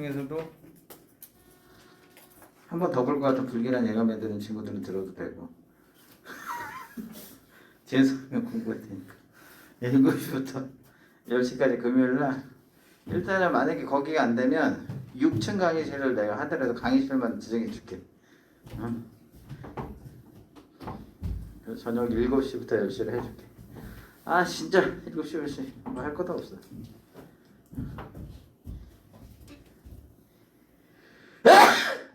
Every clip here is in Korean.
중에서도 한 번 더 볼 것 같은 불길한 예감 애들은 친구들은 들어도 되고 재수하면 공부할 테니까 7시부터 10시까지 금요일날 일단은 만약에 거기가 안 되면 6층 강의실을 내가 하더라도 강의실만 지정해 줄게. 응? 저녁 7시부터 10시를 해줄게. 아 진짜 7시 10시 뭐 할 것도 없어.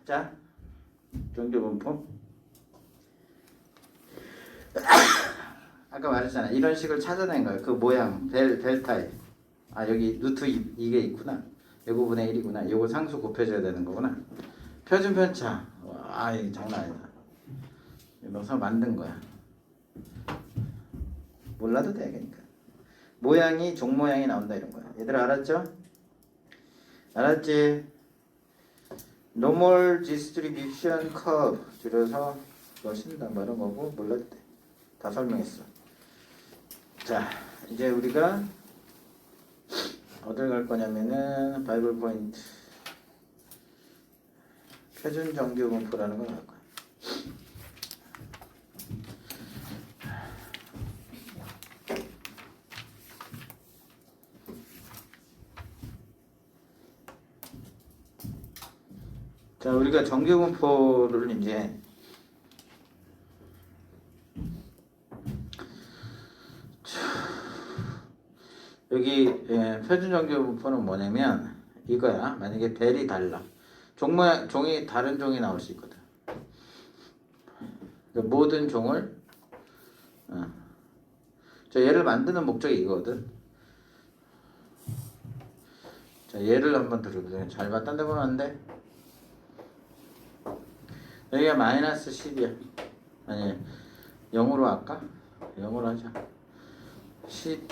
자 정규분포 아까 말했잖아. 이런 식을 찾아낸 거야. 그 모양 벨 타입. 아 여기 루트 이게 있구나. 이 부분의 1이구나. 요거 상수 곱해줘야 되는 거구나. 표준 편차. 와 이거 장난 아니다. 넣어서 만든 거야. 몰라도 돼 그러니까. 모양이 종 모양이 나온다 이런 거야. 얘들 알았죠? 알았지? Normal distribution curve 줄여서 넣으신다 뭐 이런 거고 몰라도 돼. 다 설명했어. 자 이제 우리가 어딜 갈 거냐면은 바이블 포인트 표준 정규 분포라는 걸 갈 거야. 자 우리가 정규 분포를 이제 여기 표준 정규 분포는 뭐냐면 이거야. 만약에 벨이 달라. 종이 다른 종이 나올 수 있거든. 그러니까 모든 종을 자 얘를 만드는 목적이 이거거든. 자 얘를 한번 들어보세요. 잘 봤다 보면 안 돼. 여기가 마이너스 10이야. 아니 0으로 할까? 0으로 하자. 10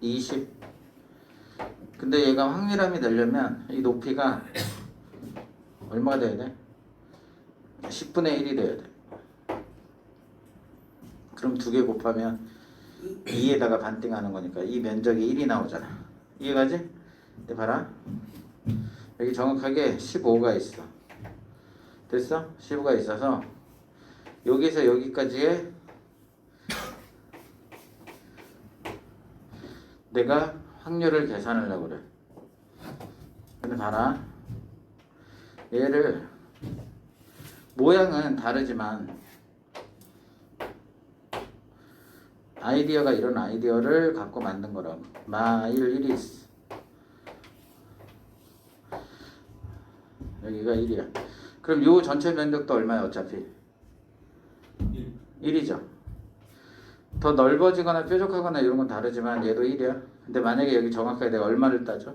20 근데 얘가 확률함이 되려면 이 높이가 얼마가 돼야 돼? 10분의 1이 돼야 돼. 그럼 2개 곱하면 2에다가 반띵하는 거니까 이 면적이 1이 나오잖아. 이해가지? 근데 봐라. 여기 정확하게 15가 있어. 됐어? 15가 있어서 여기서 여기까지의 내가 확률을 계산하려고 그래. 근데 봐라. 얘를 모양은 다르지만 아이디어가 이런 아이디어를 갖고 만든 거라고. 마일 1이 있어. 여기가 1이야. 그럼 요 전체 면적도 얼마야 어차피? 1이죠. 더 넓어지거나 뾰족하거나 이런 건 다르지만 얘도 1이야. 근데 만약에 여기 정확하게 내가 얼마를 따져?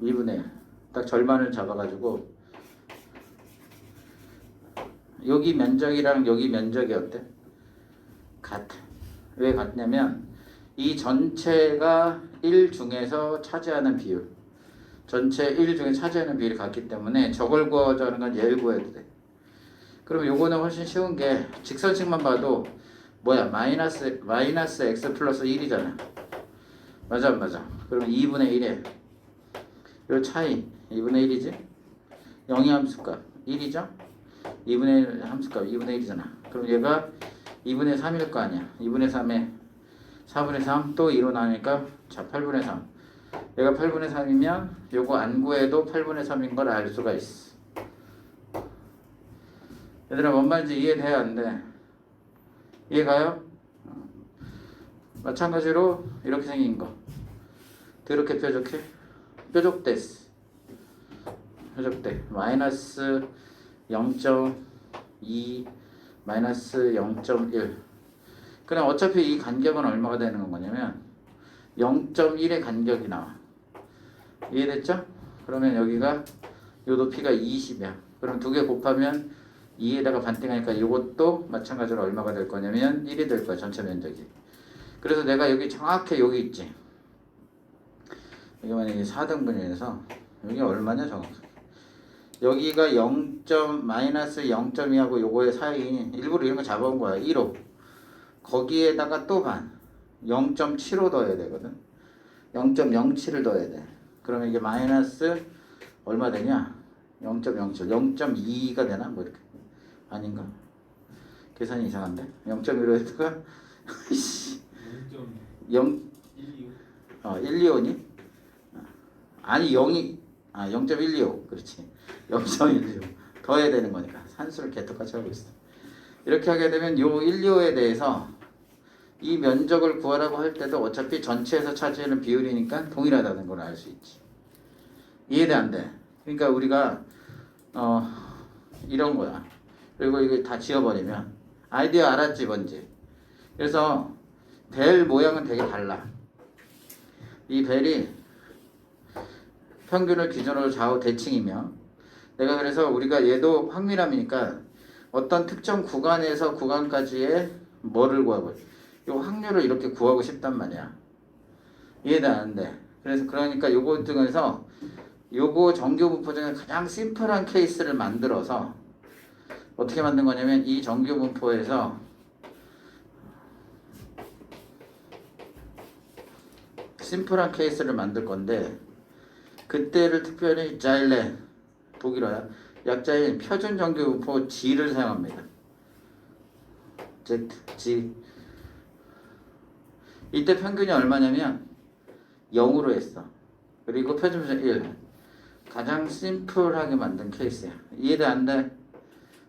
2분의 1. 딱 절반을 잡아가지고 여기 면적이랑 여기 면적이 어때? 같아. 왜 같냐면 이 전체가 1 중에서 차지하는 비율 전체 1 중에 차지하는 비율이 같기 때문에 저걸 구하자는 건 얘를 구해도 돼. 그럼 요거는 훨씬 쉬운 게 직선식만 봐도 뭐야? 마이너스 x 플러스 1이잖아. 맞아 안 맞아? 그럼 2분의 1에 요 차이 2분의 1이지? 0이 함수값 1이죠? 2분의 1 함수값 2분의 1이잖아. 그럼 얘가 2분의 3일 거 아니야. 2분의 3에 4분의 3 또 2로 나누니까 자 8분의 3 얘가 8분의 3이면 요거 안 구해도 8분의 3인 걸 알 수가 있어. 얘들아 뭔 말인지 이해돼야 안 돼? 이해가요? 마찬가지로 이렇게 생긴 거 이렇게 뾰족해? 뾰족됐어. 뾰족돼. 마이너스 0.2 마이너스 0.1 그럼 어차피 이 간격은 얼마가 되는 거냐면 0.1의 간격이 나와. 이해됐죠? 그러면 여기가 요 높이가 20이야. 그럼 2개 곱하면 2에다가 반띵하니까 이것도 마찬가지로 얼마가 될 거냐면 1이 될 거야. 전체 면적이. 그래서 내가 여기 정확히 여기 있지. 여기 만약에 4등분이라서 여기 얼마냐 정확하게. 여기가 0. 마이너스 0.2하고 요거의 사이 일부러 이런 거 잡아온 거야. 1호. 거기에다가 또 반. 0.75 넣어야 되거든. 0.07을 넣어야 돼. 그러면 이게 마이너스 얼마 되냐? 0.07, 0.2가 되나? 뭐 이렇게 아닌가? 계산이 이상한데? 0.1로 했다가 0 125니? 아니 0이 0.125 그렇지 0.125 더해야 되는 거니까 산수를 개떡같이 하고 있어. 이렇게 하게 되면 요 125에 대해서 이 면적을 구하라고 할 때도 어차피 전체에서 차지하는 비율이니까 동일하다는 걸 알 수 있지. 이해돼 안 돼? 그러니까 우리가 이런 거야. 그리고 이게 다 지워버리면 아이디어 알았지 뭔지. 그래서 벨 모양은 되게 달라. 이 벨이 평균을 기준으로 좌우 대칭이며 내가 그래서 우리가 얘도 확률함이니까 어떤 특정 구간에서 구간까지의 뭐를 구하고 이 확률을 이렇게 구하고 싶단 말이야. 이해도 안 돼. 그래서 그러니까 요거 중에서 요거 정규 분포 중에 가장 심플한 케이스를 만들어서 어떻게 만든 거냐면 이 정규 분포에서 심플한 케이스를 만들 건데 그때를 특별히 자일레 독일어야 약자인 표준 정규 분포 G를 사용합니다. Z, G. 이때 평균이 얼마냐면 0으로 했어. 그리고 표준점 1. 가장 심플하게 만든 케이스야. 이해돼 안 돼?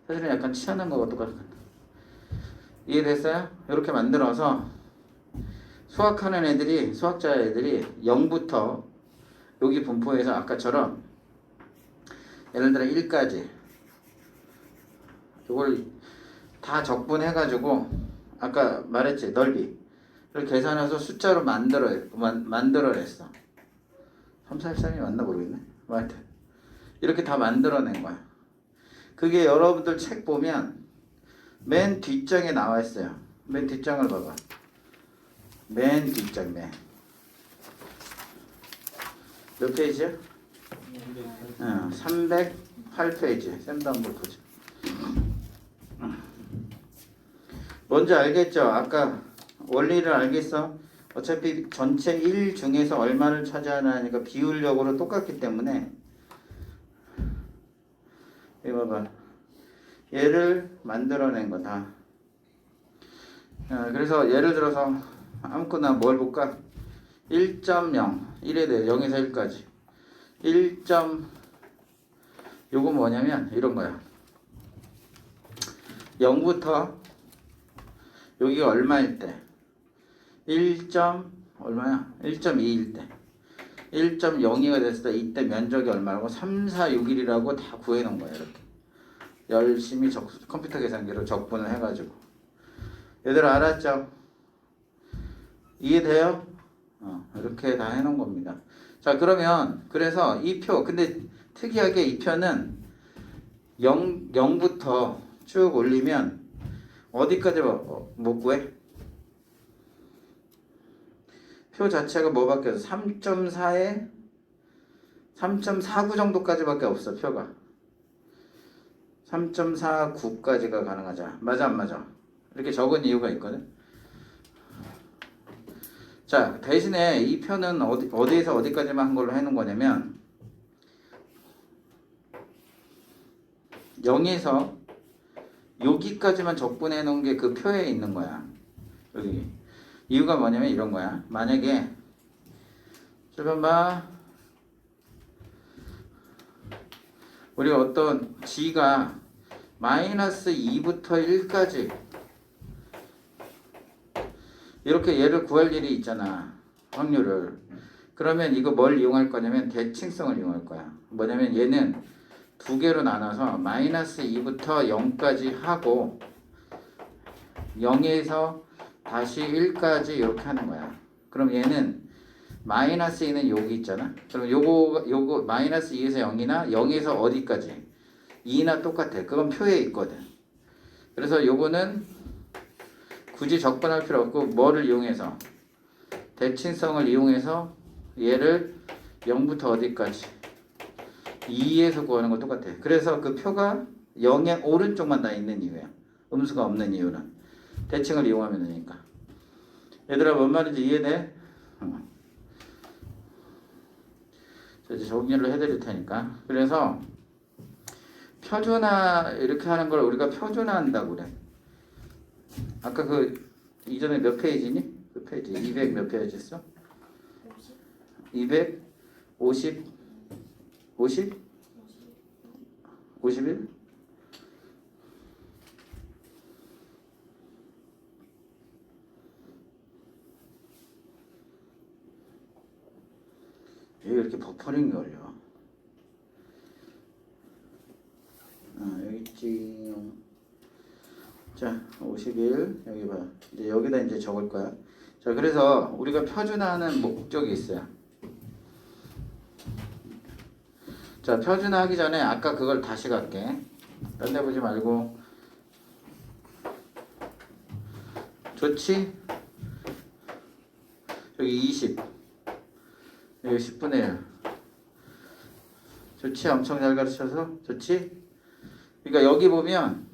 사실은 약간 치환한 거가 똑같아. 이해됐어요? 이렇게 만들어서 수학하는 애들이 수학자 애들이 0부터 여기 분포에서 아까처럼 예를 들어 1까지 이걸 다 적분해가지고 아까 말했지 넓이 를 계산해서 숫자로 만들어냈어. 3, 4, 3이 맞나 모르겠네. 뭐 하여튼 이렇게 다 만들어낸 거야. 그게 여러분들 책 보면 맨 뒷장에 나와 있어요. 맨 뒷장을 봐봐. 맨 뒷장 몇 페이지야? 308페이지. 쌤도 한번 보자. 뭔지 알겠죠? 아까 원리를 알겠어? 어차피 전체 1 중에서 얼마를 차지하느니까 비율력으로 똑같기 때문에 이거 봐봐. 얘를 만들어낸 거다. 그래서 예를 들어서 아무거나 뭘 볼까? 1.0 1에 대해 0에서 1까지 1. 요거 뭐냐면 이런 거야. 0부터 여기가 얼마일 때 1. 얼마야? 1.2일 때 1.02가 됐을 때 이때 면적이 얼마라고 3, 4, 6, 1이라고 다 구해놓은 거야. 이렇게 열심히 컴퓨터 계산기로 적분을 해가지고 얘들 알았죠? 이해돼요? 이렇게 다 해놓은 겁니다. 자 그러면 그래서 이 표 근데 특이하게 이 표는 0부터 쭉 올리면 어디까지 못 구해? 표 자체가 뭐밖에 없어? 3.4에 3.49 정도까지밖에 없어. 표가 3.49까지가 가능하잖아. 맞아 안 맞아? 이렇게 적은 이유가 있거든. 자 대신에 이 표는 어디에서 어디까지만 한 걸로 해놓은 거냐면 0에서 여기까지만 적분해 놓은 게 그 표에 있는 거야. 여기 이유가 뭐냐면 이런 거야. 만약에 잠깐만 우리가 어떤 G가 마이너스 2부터 1까지 이렇게 얘를 구할 일이 있잖아. 확률을. 그러면 이거 뭘 이용할 거냐면 대칭성을 이용할 거야. 뭐냐면 얘는 두 개로 나눠서 마이너스 2부터 0까지 하고 0에서 다시 1까지 이렇게 하는 거야. 그럼 얘는 마이너스 2는 여기 있잖아. 그럼 요거 마이너스 2에서 0이나 0에서 어디까지 2나 똑같아. 그건 표에 있거든. 그래서 요거는 굳이 적분할 필요 없고 뭐를 이용해서 대칭성을 이용해서 얘를 0부터 어디까지 2에서 구하는 거 똑같아. 그래서 그 표가 0의 오른쪽만 다 있는 이유야. 음수가 없는 이유는 대칭을 이용하면 되니까. 얘들아 뭔 말인지 이해돼? 이제 정리를 해드릴 테니까. 그래서 표준화 이렇게 하는 걸 우리가 표준화한다고 그래. 아까 그 이전에 몇 페이지니? 그 페이지 200 몇 페이지였어? 250 50 51? 왜 이렇게 버퍼링이 걸려? 여기 있지. 자, 51 여기 봐. 이제 여기다 이제 적을 거야. 자, 그래서 우리가 표준화하는 목적이 있어요. 자, 표준화하기 전에 아까 그걸 다시 갈게. 딴 데 보지 말고. 좋지? 여기 20 여기 10분의 1 좋지? 엄청 잘 가르쳐서 좋지? 그러니까 여기 보면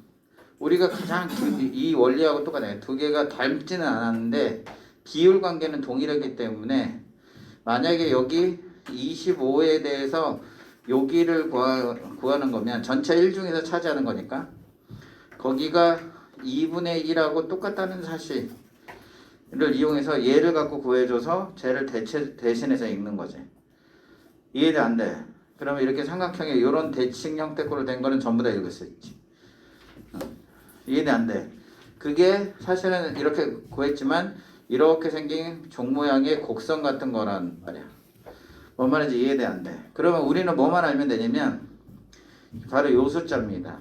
우리가 가장 이 원리하고 똑같아요. 두 개가 닮지는 않았는데 비율 관계는 동일하기 때문에 만약에 여기 25에 대해서 여기를 구하는 거면 전체 1 중에서 차지하는 거니까 거기가 2분의 1하고 똑같다는 사실을 이용해서 얘를 갖고 구해줘서 쟤를 대신해서 읽는 거지. 이해돼 안 돼? 그러면 이렇게 삼각형에 이런 대칭 형태꼴로 된 거는 전부 다 읽을 수 있지. 이해돼 안 돼? 그게 사실은 이렇게 구했지만 이렇게 생긴 종 모양의 곡선 같은 거란 말이야. 뭔 말인지 이해돼 안 돼? 그러면 우리는 뭐만 알면 되냐면 바로 요 숫자입니다.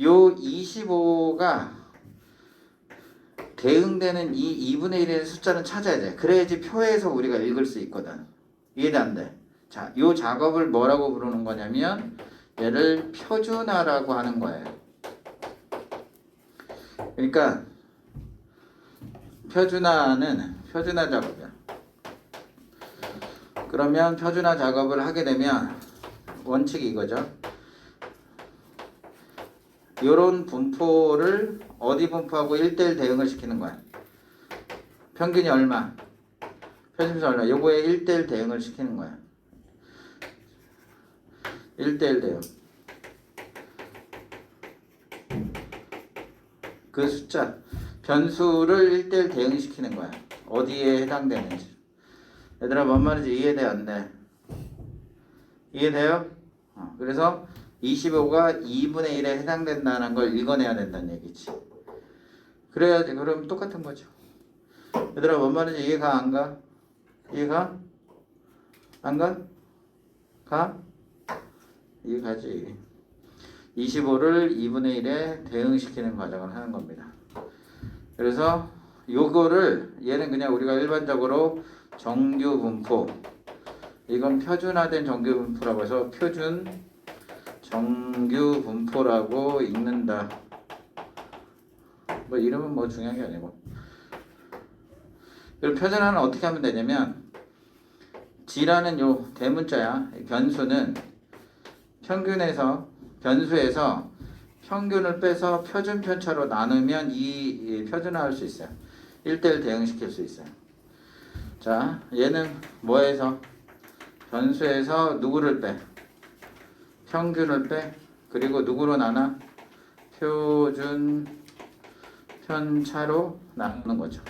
요 25가 대응되는 이 2분의 1의 숫자는 찾아야 돼. 그래야지 표에서 우리가 읽을 수 있거든. 이해돼 안 돼? 자, 요 작업을 뭐라고 부르는 거냐면 얘를 표준화라고 하는 거예요. 그러니까 표준화는 표준화 작업이야. 그러면 표준화 작업을 하게 되면 원칙이 이거죠. 요런 분포를 어디 분포하고 1대1 대응을 시키는 거야. 평균이 얼마? 표준수 얼마? 요거에 1대1 대응을 시키는 거야. 1대1 대응. 그 숫자 변수를 1대1 대응시키는 거야. 어디에 해당되는지. 얘들아 뭔 말인지 이해돼 안 돼? 이해돼요? 그래서 25가 2분의 1에 해당된다는 걸 읽어내야 된다는 얘기지. 그래야지. 그럼 똑같은 거죠. 얘들아 뭔 말인지 이해가 안 가? 이해가? 안 가? 가? 이해가지. 25를 2분의 1에 대응시키는 과정을 하는 겁니다. 그래서 요거를 얘는 그냥 우리가 일반적으로 정규 분포, 이건 표준화된 정규 분포라고 해서 표준 정규 분포라고 읽는다. 뭐 이름은 뭐 중요한 게 아니고. 그리고 표준화는 어떻게 하면 되냐면 G라는 요 대문자야. 변수는 변수에서 평균을 빼서 표준 편차로 나누면 이 표준화할 수 있어요. 1대1 대응시킬 수 있어요. 자, 얘는 뭐에서? 변수에서 누구를 빼? 평균을 빼. 그리고 누구로 나눠? 표준 편차로 나누는 거죠.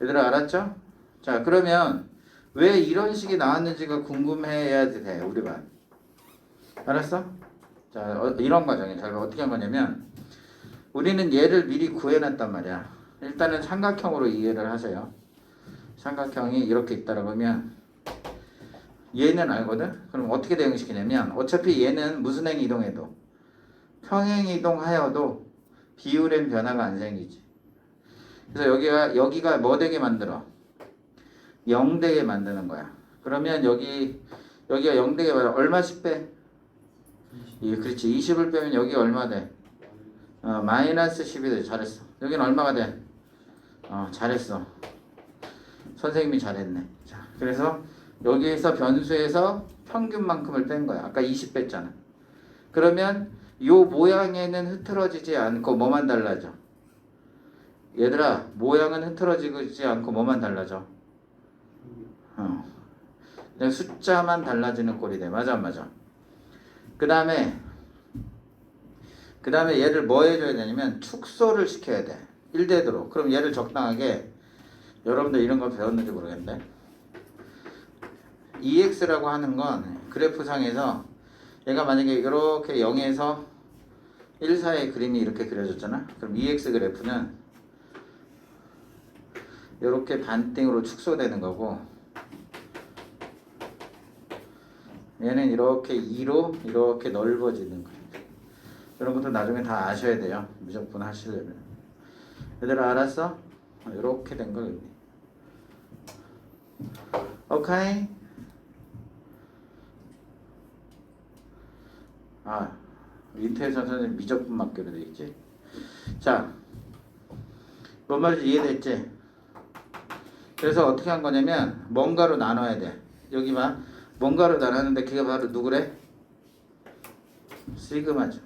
얘들아 알았죠? 자, 그러면 왜 이런 식이 나왔는지가 궁금해야 돼, 우리 반. 알았어? 자, 이런 과정이 잘 어떻게 한 거냐면 우리는 얘를 미리 구해놨단 말이야. 일단은 삼각형으로 이해를 하세요. 삼각형이 이렇게 있다라고 하면 얘는 알거든? 그럼 어떻게 대응시키냐면 어차피 얘는 무슨 행 이동해도 평행 이동하여도 비율엔 변화가 안 생기지. 그래서 여기가 뭐 되게 만들어? 0 되게 만드는 거야. 그러면 여기가 0 되게 만들어. 얼마씩 빼? 예, 그렇지. 20을 빼면 여기 얼마 돼? 마이너스 10이 돼. 잘했어. 여기는 얼마가 돼? 잘했어. 선생님이 잘했네. 자, 그래서 여기에서 변수에서 평균만큼을 뺀 거야. 아까 20 뺐잖아. 그러면 요 모양에는 흐트러지지 않고 뭐만 달라져? 얘들아 모양은 흐트러지지 않고 뭐만 달라져? 그냥 숫자만 달라지는 꼴이 돼. 맞아 안 맞아? 그 다음에 얘를 뭐 해줘야 되냐면 축소를 시켜야 돼. 1대도로. 그럼 얘를 적당하게 여러분들 이런 거 배웠는지 모르겠는데 EX라고 하는 건 그래프상에서 얘가 만약에 이렇게 0에서 1 사이의 그림이 이렇게 그려졌잖아. 그럼 EX 그래프는 이렇게 반띵으로 축소되는 거고 얘는 이렇게 2로 이렇게 넓어지는 거예요. 이런 것도 나중에 다 아셔야 돼요. 무조건 하시려면. 얘들아 알았어? 이렇게 된 거 여기. 오케이? 아, 인터넷 선생님 미적분 맞기로 돼 있지. 자, 뭔 말인지 이해됐지? 그래서 어떻게 한 거냐면 뭔가로 나눠야 돼. 여기 봐. 뭔가로 나눴는데 그게 바로 누구래? 시그마죠.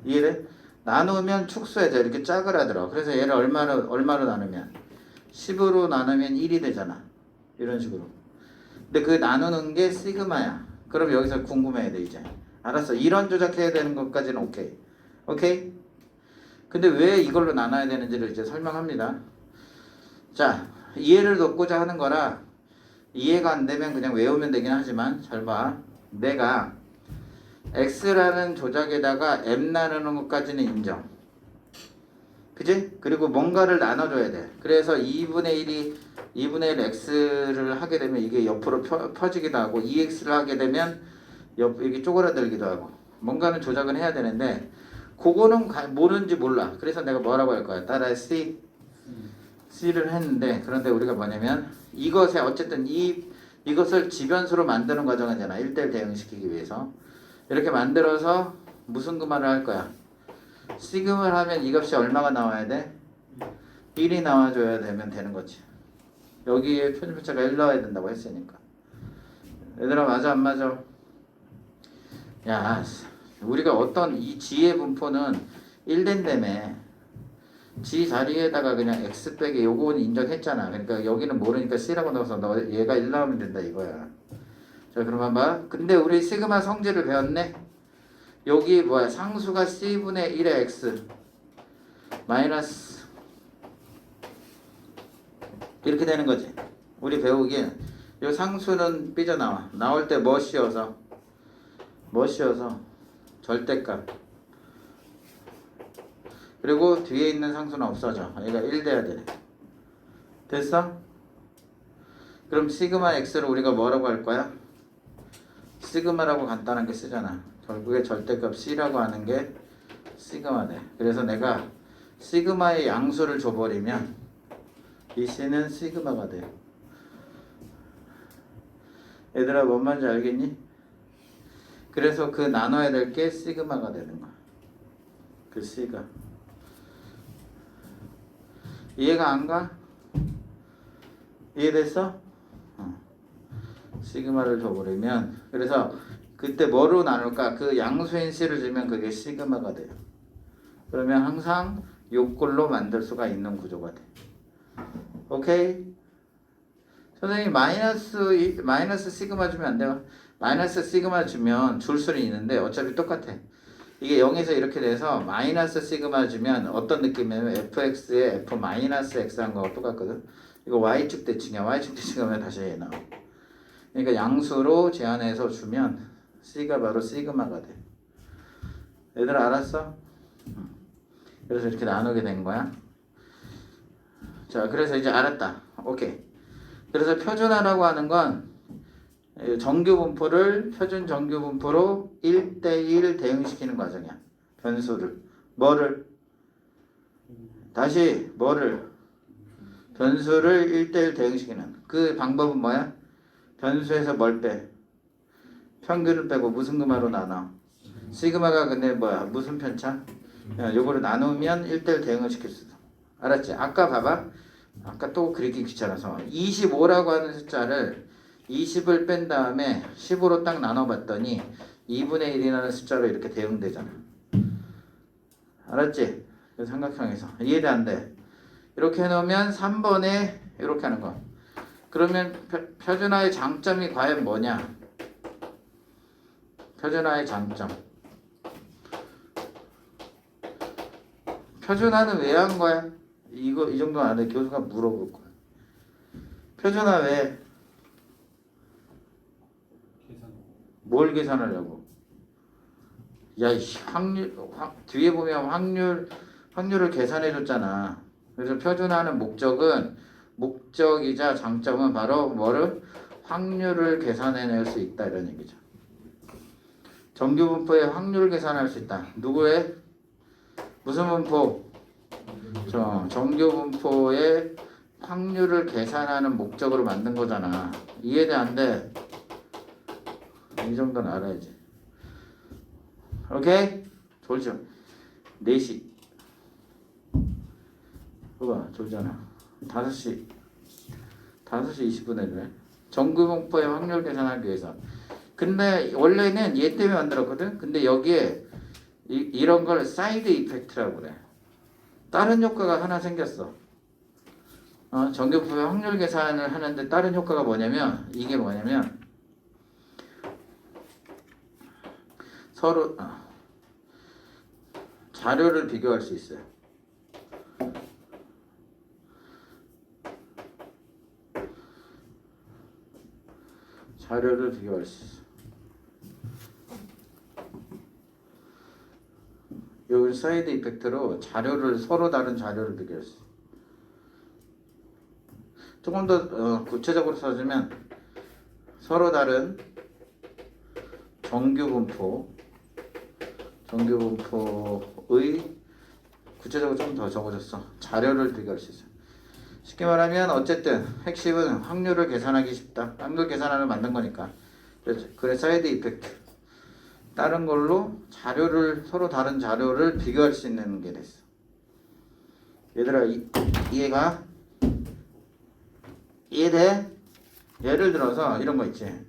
이해돼? 나누면 축소해져. 이렇게 짜그라들어. 그래서 얘를 얼마로 나누면 10으로 나누면 1이 되잖아. 이런 식으로. 근데 그 나누는 게 시그마야. 그럼 여기서 궁금해야 돼 이제. 알았어. 이런 조작해야 되는 것까지는 오케이. 오케이? 근데 왜 이걸로 나눠야 되는지를 이제 설명합니다. 자, 이해를 돕고자 하는 거라 이해가 안 되면 그냥 외우면 되긴 하지만 잘 봐. 내가 x라는 조작에다가 m 나누는 것까지는 인정. 그지? 그리고 뭔가를 나눠줘야 돼. 그래서 2분의 1 x를 하게 되면 이게 옆으로 펴지기도 하고 2x를 하게 되면 이게 쪼그라들기도 하고 뭔가는 조작은 해야 되는데 그거는 모르는지 몰라. 그래서 내가 뭐라고 할 거야? 따라해 C를 했는데 그런데 우리가 뭐냐면 이것에 어쨌든 이것을 지변수로 만드는 과정이잖아. 1대1 대응시키기 위해서. 이렇게 만들어서 무슨 금화를 할 거야? 시금을 하면 이 값이 얼마가 나와야 돼? 1이 나와줘야 되는 거지. 여기에 표준표차가 1 나와야 된다고 했으니까. 얘들아 맞아 안 맞아? 야 우리가 어떤 이 G의 분포는 1된다며 G 자리에다가 그냥 X 빼기 요거는 인정했잖아. 그러니까 여기는 모르니까 C라고 넣어서 너 얘가 1 나오면 된다 이거야. 자 그럼 봐봐. 근데 우리 시그마 성질을 배웠네. 여기 뭐야 상수가 C분의 1의 X 마이너스 이렇게 되는 거지. 우리 배우기엔 요 상수는 삐져나와. 나올 때 뭐 씌워서 절대값. 그리고 뒤에 있는 상수는 없어져. 얘가 1 돼야 되네. 됐어? 그럼 시그마 x를 우리가 뭐라고 할 거야? 시그마라고 간단하게 쓰잖아. 결국에 절대값 c라고 하는 게 시그마 돼. 그래서 내가 시그마의 양수를 줘버리면 이 c는 시그마가 돼. 얘들아 뭔 말인지 알겠니? 그래서 그 나눠야 될 게 시그마가 되는 거야. 그 c가. 이해가 안 가? 이해됐어? 시그마를 줘버리면 그래서 그때 뭐로 나눌까? 그 양수인 c를 주면 그게 시그마가 돼요. 그러면 항상 요꼴로 만들 수가 있는 구조가 돼. 오케이? 선생님 마이너스 시그마 주면 안 돼요? 마이너스 시그마 주면 줄 수는 있는데 어차피 똑같아. 이게 0에서 이렇게 돼서 마이너스 시그마 주면 어떤 느낌이냐면 fx에 f 마이너스 x 한 거하고 똑같거든. 이거 y축 대칭이야. y축 대칭하면 다시 얘 나와. 그러니까 양수로 제한해서 주면 c가 바로 시그마가 돼. 얘들 알았어? 그래서 이렇게 나누게 된 거야. 자, 그래서 이제 알았다. 오케이. 그래서 표준화라고 하는 건 정규 분포를 표준 정규 분포로 1대1 대응시키는 과정이야. 변수를. 뭐를? 다시 뭐를? 변수를 1대1 대응시키는. 그 방법은 뭐야? 변수에서 뭘 빼? 평균을 빼고 무슨 금화로 나눠? 시그마가 근데 뭐야? 무슨 편차? 요거를 나누면 1대1 대응을 시킬 수 있어. 알았지? 아까 봐봐. 아까 또 그리기 귀찮아서 25라고 하는 숫자를 20을 뺀 다음에 10으로 딱 나눠봤더니 2분의 1이라는 숫자로 이렇게 대응되잖아. 알았지? 삼각형에서. 이해돼 안 돼? 이렇게 해놓으면 3번에 이렇게 하는 거. 그러면 표준화의 장점이 과연 뭐냐? 표준화의 장점. 표준화는 왜 한 거야? 이거 이 정도 안 해. 교수가 물어볼 거야. 표준화 왜? 뭘 계산하려고? 야, 뒤에 보면 확률을 계산해 줬잖아. 그래서 표준화하는 목적이자 장점은 바로 뭐를? 확률을 계산해낼 수 있다 이런 얘기죠. 정규분포의 확률을 계산할 수 있다. 누구의? 무슨 분포? 정규분포의 확률을 계산하는 목적으로 만든 거잖아. 이해돼 안 돼? 이 정도는 알아야지. 오케이? 졸죠? 4시. 봐봐, 졸잖아. 5시 20분에 그래. 정규분포의 확률 계산하기 위해서. 근데 원래는 얘 때문에 만들었거든? 근데 여기에 이런 걸 사이드 이펙트라고 그래. 다른 효과가 하나 생겼어. 정규분포의 확률 계산을 하는데 다른 효과가 뭐냐면, 이게 뭐냐면, 서로 자료를 비교할 수 있어요. 자료를 비교할 수 있어. 여기 사이드 이펙트로 서로 다른 자료를 비교할 수 있어. 조금 더 구체적으로 써주면 서로 다른 정규분포의 구체적으로 좀 더 적어줬어. 자료를 비교할 수 있어. 쉽게 말하면 어쨌든 핵심은 확률을 계산하기 쉽다. 확률 계산하는 만든 거니까. 그래 사이드 이펙트. 다른 걸로 서로 다른 자료를 비교할 수 있는 게 됐어. 얘들아 이해가? 이해돼? 예를 들어서 이런 거 있지.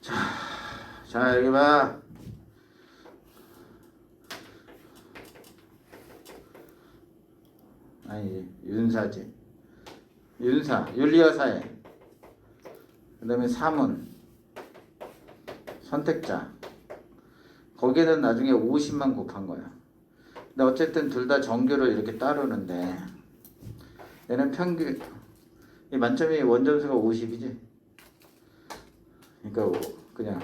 자 여기 봐. 아니 윤사지. 윤리어사회. 그 다음에 사문. 선택자. 거기에는 나중에 50만 곱한 거야. 근데 어쨌든 둘 다 정규를 이렇게 따르는데 얘는 평균 이 만점이 원점수가 50이지. 그러니까 그냥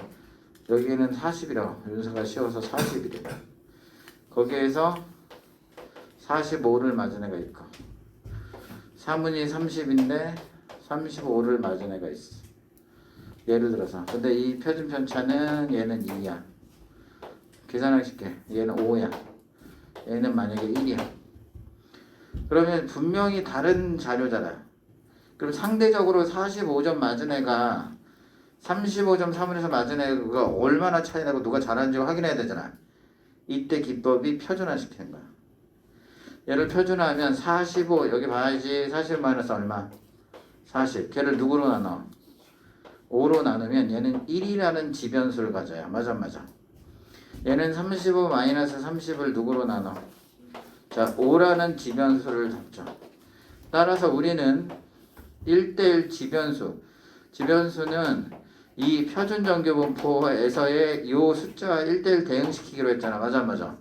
여기는 40이라고 윤서가 씌워서 40이래. 거기에서 45를 맞은 애가 있고 사문이 30인데 35를 맞은 애가 있어. 예를 들어서. 근데 이 표준 편차는 얘는 2야. 계산하기 쉽게. 얘는 5야. 얘는 만약에 1이야. 그러면 분명히 다른 자료잖아. 그럼 상대적으로 45점 맞은 애가 35점 3분에서 맞은 애가 얼마나 차이 나고 누가 잘하는지 확인해야 되잖아. 이때 기법이 표준화시키는 거야. 얘를 표준화하면 45 여기 봐야지. 40 마이너스 얼마? 40. 걔를 누구로 나눠? 5로 나누면 얘는 1이라는 지변수를 가져요. 맞아. 얘는 35 마이너스 30을 누구로 나눠? 자, 5라는 지변수를 잡죠. 따라서 우리는 1대1 지변수는 이 표준 정규분포에서의 이 숫자와 1대1 대응시키기로 했잖아. 맞아.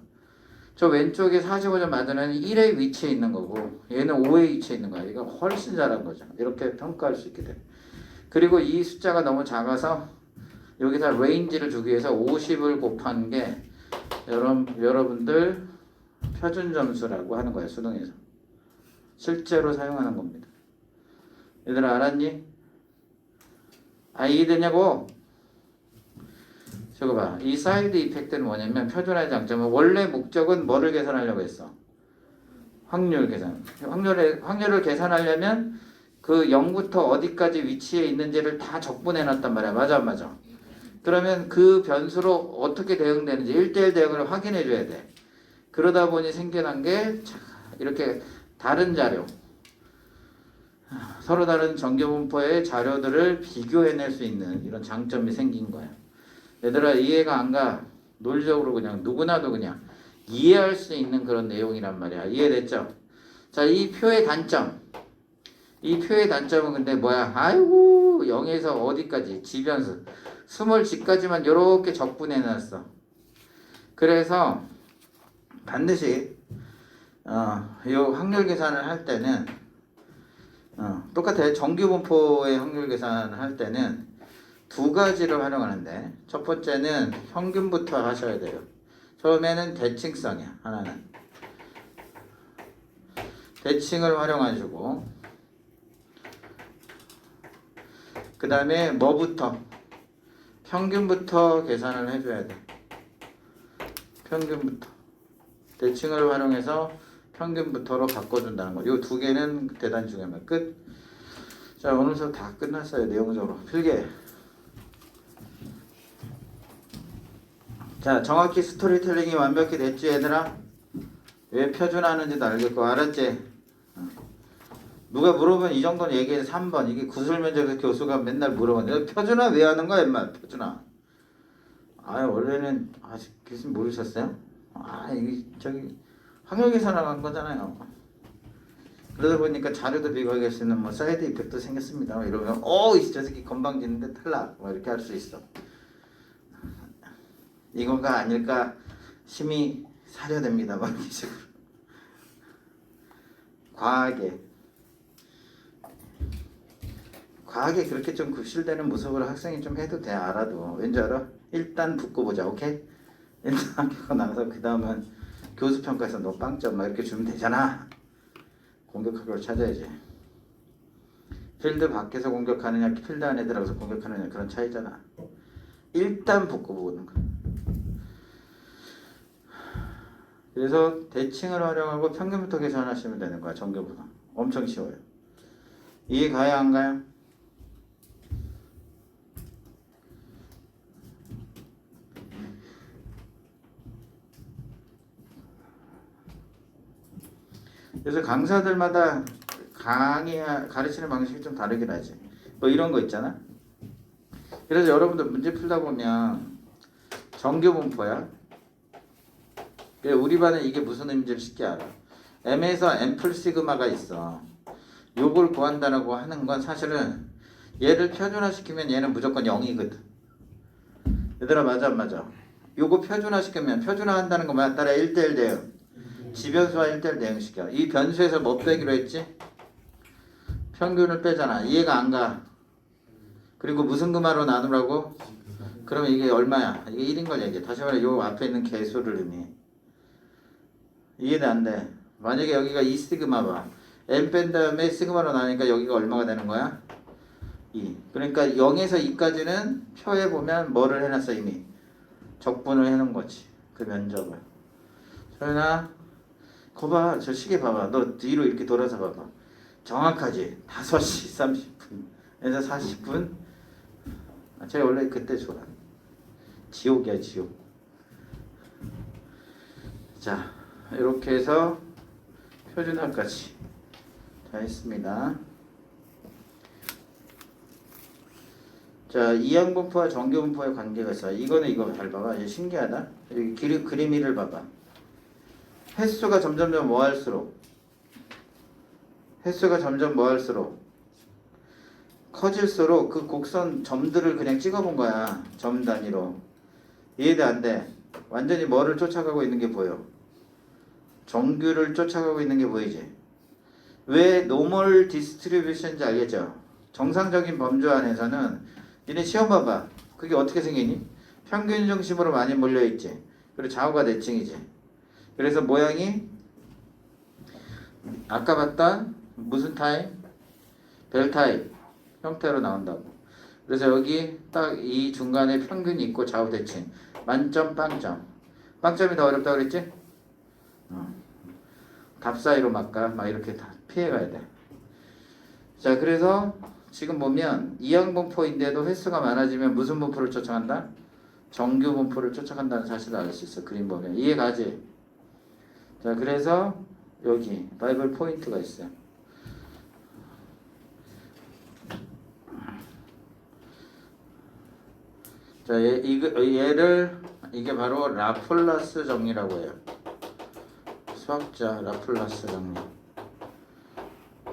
저 왼쪽에 45점 맞은 애는 1의 위치에 있는 거고 얘는 5의 위치에 있는 거야. 이거 훨씬 잘한 거죠. 이렇게 평가할 수 있게 돼. 그리고 이 숫자가 너무 작아서 여기다 레인지를 주기 위해서 50을 곱한 게 여러분들 표준 점수라고 하는 거예요. 수능에서. 실제로 사용하는 겁니다. 얘들아 알았니? 이해되냐고? 저거 봐. 이 사이드 이펙트는 뭐냐면 표준화의 장점은 원래 목적은 뭐를 계산하려고 했어? 확률 계산. 확률을 계산하려면 그 0부터 어디까지 위치에 있는지를 다 적분해 놨단 말이야. 맞아. 그러면 그 변수로 어떻게 대응되는지 1대1 대응을 확인해 줘야 돼. 그러다 보니 생겨난 게 이렇게 다른 자료, 서로 다른 정규분포의 자료들을 비교해낼 수 있는 이런 장점이 생긴 거야. 얘들아 이해가 안 가? 논리적으로 그냥 누구나도 그냥 이해할 수 있는 그런 내용이란 말이야. 이해됐죠? 자, 이 표의 단점. 이 표의 단점은 근데 뭐야? 아이고 0에서 어디까지? 지변수. 스몰 g까지만 이렇게 적분해 놨어. 그래서 반드시 요 확률 계산을 할 때는 똑같아요. 정규 분포의 확률 계산을 할 때는 두 가지를 활용하는데 첫 번째는 평균부터 하셔야 돼요. 처음에는 대칭성이야. 하나는 대칭을 활용하시고 그 다음에 뭐부터? 평균부터 계산을 해줘야 돼. 평균부터 대칭을 활용해서 평균부터로 바꿔준다는 거. 이 두 개는 대단히 중요합니다. 끝. 자, 오늘 수업 다 끝났어요. 내용적으로 필기. 자, 정확히 스토리텔링이 완벽히 됐지 얘들아? 왜 표준화하는지도 알겠고 알았지? 누가 물어보면 이 정도는 얘기해. 3번 이게 구술면접에서 교수가 맨날 물어보는데 표준화 왜 하는 거야 임마. 표준화. 원래는 아직 교수님 모르셨어요? 이게 저기 확률 계산하는 거잖아요. 그러다 보니까 자료도 비교할 수 있는 뭐 사이드 이펙트 생겼습니다. 이러면 저 새끼 건방지는데 탈락. 이렇게 할 수 있어. 이건가 아닐까 심히 사려됩니다. 이런 식으로. 과하게 그렇게 좀 굽실대는 모습으로 학생이 좀 해도 돼. 알아도. 왠지 알아? 일단 붙고 보자. 오케이? 일단 합격하고 나서 그 다음은 교수평가에서 너 빵점 이렇게 주면 되잖아. 공격학을 찾아야지. 필드 밖에서 공격하느냐 필드 안에 들어가서 공격하느냐 그런 차이잖아. 일단 붙고 보는 거야. 그래서 대칭을 활용하고 평균부터 계산하시면 되는 거야. 정규보다. 엄청 쉬워요. 이해 가요 안 가요? 그래서 강사들마다 가르치는 방식이 좀 다르긴 하지. 뭐 이런 거 있잖아. 그래서 여러분들 문제 풀다 보면 정규 분포야. 우리 반은 이게 무슨 의미인지를 쉽게 알아. M에서 M 플 시그마가 있어. 요걸 구한다라고 하는 건 사실은 얘를 표준화시키면 얘는 무조건 0이거든. 얘들아 맞아 안 맞아? 요거 표준화시키면 표준화한다는 거 뭐야? 따라 1대1 대응. 지변수와 1대1 대응시켜. 이 변수에서 뭐 빼기로 했지? 평균을 빼잖아. 이해가 안 가. 그리고 무슨 금화로 나누라고? 그러면 이게 얼마야? 이게 1인 걸 얘기해. 다시 말해 요 앞에 있는 개수를 의미해. 이해도 안 돼. 만약에 여기가 2시그마 봐. M 뺀 다음에 시그마로 나니까 여기가 얼마가 되는 거야? 2. 그러니까 0에서 2까지는 표에 보면 뭐를 해놨어 이미? 적분을 해놓은 거지. 그 면적을. 소연아 거봐. 저 시계 봐봐. 너 뒤로 이렇게 돌아서 봐봐. 정확하지? 5시 30분에서 40분? 제가 원래 그때 좋아. 지옥이야 지옥. 자 이렇게 해서 표준화까지 다 했습니다. 자 이항분포와 정규분포의 관계가 있어. 이거는 이거 잘 봐봐. 이게 신기하다. 여기 그림 1을 봐봐. 횟수가 점점 뭐 할수록 커질수록 그 곡선 점들을 그냥 찍어본 거야. 점 단위로. 이해돼 안 돼? 완전히 뭐를 쫓아가고 있는 게 보여? 정규를 쫓아가고 있는 게 보이지? 왜 노멀 디스트리뷰션인지 알겠죠? 정상적인 범주 안에서는 니네 시험 봐봐. 그게 어떻게 생기니? 평균 중심으로 많이 몰려있지. 그리고 좌우가 대칭이지. 그래서 모양이 아까 봤던 무슨 타입? 벨 타입 형태로 나온다고. 그래서 여기 딱 이 중간에 평균이 있고 좌우 대칭. 만점 빵점. 빵점이 더 어렵다 그랬지? 답 사이로 막 이렇게 다 피해가야 돼. 자 그래서 지금 보면 이항분포인데도 횟수가 많아지면 무슨 분포를 쫓아간다? 정규 분포를 쫓아간다는 사실을 알 수 있어. 그림 보면 이해가지? 자 그래서 여기 바이블 포인트가 있어요. 자 얘를 이게 바로 라플라스 정리라고 해요. 수학자 라플라스 정리.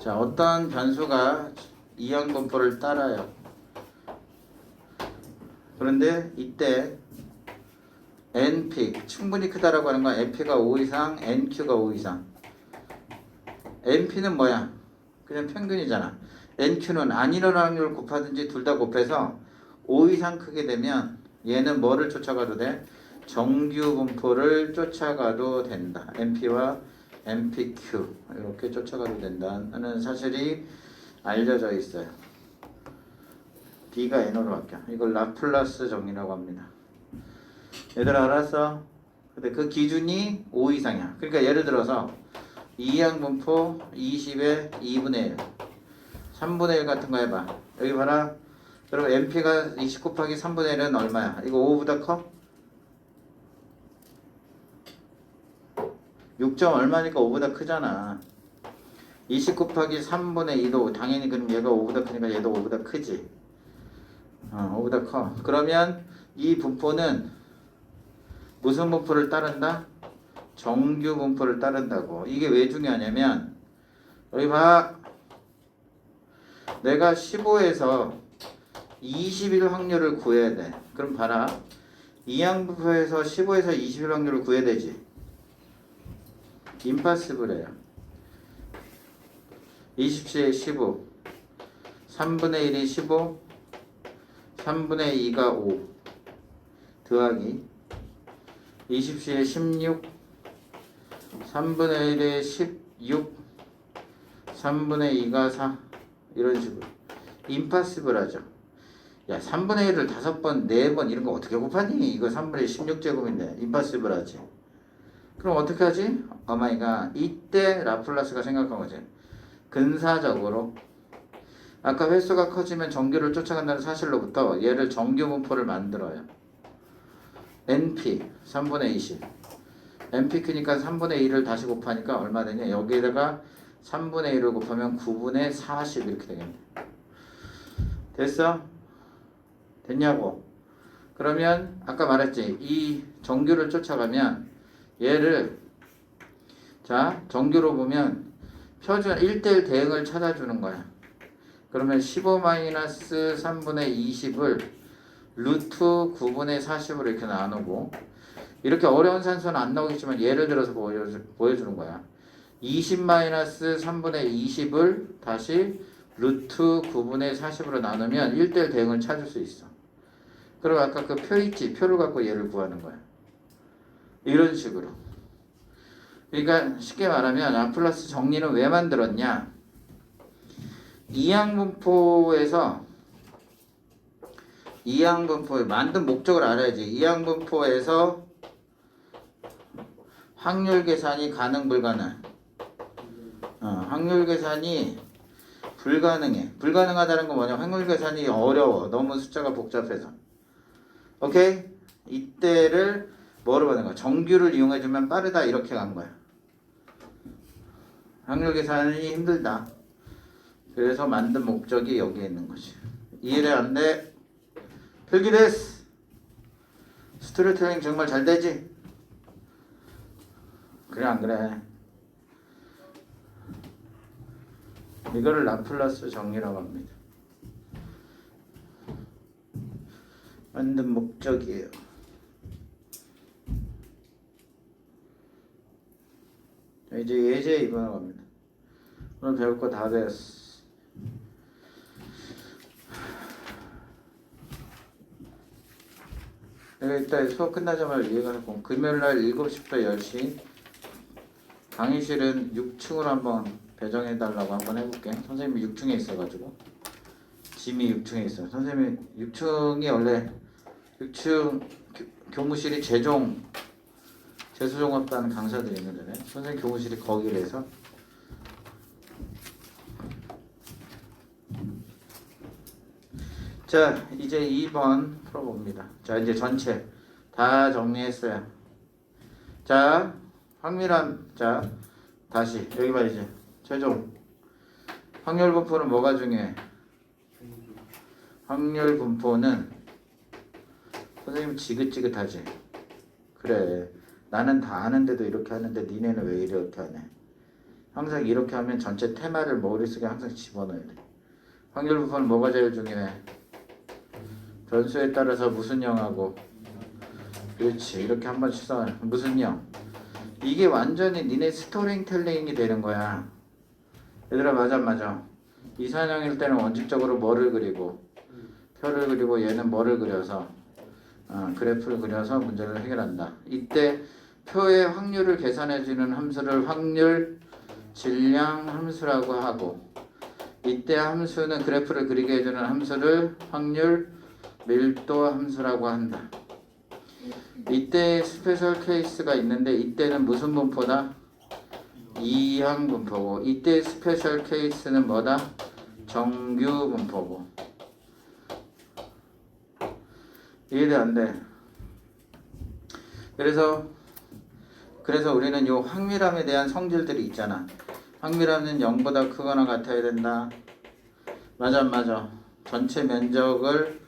자, 어떤 변수가 이항분포를 따라요. 그런데 이때 np 충분히 크다라고 하는 건 np가 5 이상, nq가 5 이상. np는 뭐야? 그냥 평균이잖아. nq는 안 일어날 확률을 곱하든지 둘 다 곱해서 5 이상 크게 되면 얘는 뭐를 쫓아가도 돼? 정규 분포를 쫓아가도 된다. np와 npq 이렇게 쫓아가도 된다는 사실이 알려져 있어요. b가 n으로 바뀌어. 이걸 라플라스 정리라고 합니다. 얘들 알았어? 근데 그 기준이 5 이상이야. 그러니까 예를 들어서 이항분포 20에 2분의 1 3분의 1 같은 거 해봐. 여기 봐라. 여러분 np가 20 곱하기 3분의 1은 얼마야? 이거 5보다 커? 6점 얼마니까 5보다 크잖아. 20 곱하기 3분의 2도 당연히 그럼 얘가 5보다 크니까 얘도 5보다 크지. 5보다 커. 그러면 이 분포는 무슨 분포를 따른다? 정규 분포를 따른다고. 이게 왜 중요하냐면 여기 봐. 내가 15에서 21 확률을 구해야 돼. 그럼 봐라. 이항분포에서 15에서 21 확률을 구해야 되지. 임파서블해요. 20시에 15 3분의 1이 15 3분의 2가 5 더하기 20시에 16 3분의 1에 16 3분의 2가 4 이런 식으로 임파서블하죠. 야 3분의 1을 5번 4번 이런 거 어떻게 곱하니? 이거 3분의 16제곱인데 임파서블하지. 그럼 어떻게 하지? 오마이갓. 이때 라플라스가 생각한 거지. 근사적으로 아까 횟수가 커지면 정규를 쫓아간다는 사실로부터 얘를 정규 분포를 만들어요. np 3분의 20 np 크니까 3분의 1을 다시 곱하니까 얼마 되냐? 여기에다가 3분의 1을 곱하면 9분의 40 이렇게 되겠네. 됐어? 됐냐고? 그러면 아까 말했지. 이 정규를 쫓아가면 얘를 자 정규로 보면 표준 1대1 대응을 찾아주는 거야. 그러면 15-3분의 20을 루트 9분의 40으로 이렇게 나누고 이렇게 어려운 산수는 안 나오겠지만 예를 들어서 보여주는 거야. 20-3분의 20을 다시 루트 9분의 40으로 나누면 1대1 대응을 찾을 수 있어. 그리고 아까 그 표 있지? 표를 갖고 얘를 구하는 거야. 이런 식으로. 그러니까 쉽게 말하면 라플라스 정리는 왜 만들었냐? 이항분포에서 만든 목적을 알아야지. 이항분포에서 확률 계산이 가능 불가능? 확률 계산이 불가능해. 불가능하다는 건 뭐냐? 확률 계산이 어려워. 너무 숫자가 복잡해서. 오케이? 이때를 뭐로 받는 거야? 정규를 이용해주면 빠르다 이렇게 간 거야. 확률 계산이 힘들다. 그래서 만든 목적이 여기에 있는 거지. 이해돼 안 돼? 필기됐어. 스토리텔링 정말 잘 되지? 그래 안 그래? 이거를 라플라스 정리라고 합니다. 만든 목적이에요. 이제 예제 2번으로 갑니다. 오늘 배울 거 다 배웠어. 내가 이따 수업 끝나자마자 위에 가서 금요일날 7시부터 10시 강의실은 6층으로 한번 배정해달라고 한번 해볼게. 선생님이 6층에 있어가지고 짐이 6층에 있어요. 선생님이 6층이 원래 6층 교무실이 재수종합반 강사들이 있는데 선생님 교무실이 거기래서 자 이제 2번 풀어봅니다. 자 이제 전체 다 정리했어요. 자 확률함 자 다시 여기 봐 이제 최종 확률 분포는 뭐가 중요해? 확률 분포는 선생님 지긋지긋하지? 그래 나는 다 아는데도 이렇게 하는데 니네는 왜 이렇게 하네. 항상 이렇게 하면 전체 테마를 머릿속에 항상 집어넣어야 돼. 확률 분포는 뭐가 제일 중요해? 변수에 따라서 무슨 영하고 그렇지 이렇게 한 번씩 써. 무슨 영? 이게 완전히 니네 스토리텔링이 되는 거야. 얘들아 맞아. 이산형일 때는 원칙적으로 뭐를 그리고 표를 그리고 얘는 뭐를 그려서 그래프를 그려서 문제를 해결한다. 이때 표의 확률을 계산해주는 함수를 확률 질량 함수라고 하고 이때 함수는 그래프를 그리게 해주는 함수를 확률 밀도 함수라고 한다. 이때 스페셜 케이스가 있는데 이때는 무슨 분포다? 이항 분포고 이때 스페셜 케이스는 뭐다? 정규 분포고. 이해돼 안 돼? 그래서 우리는 요 확률함에 대한 성질들이 있잖아. 확률함은 0보다 크거나 같아야 된다. 맞아. 전체 면적을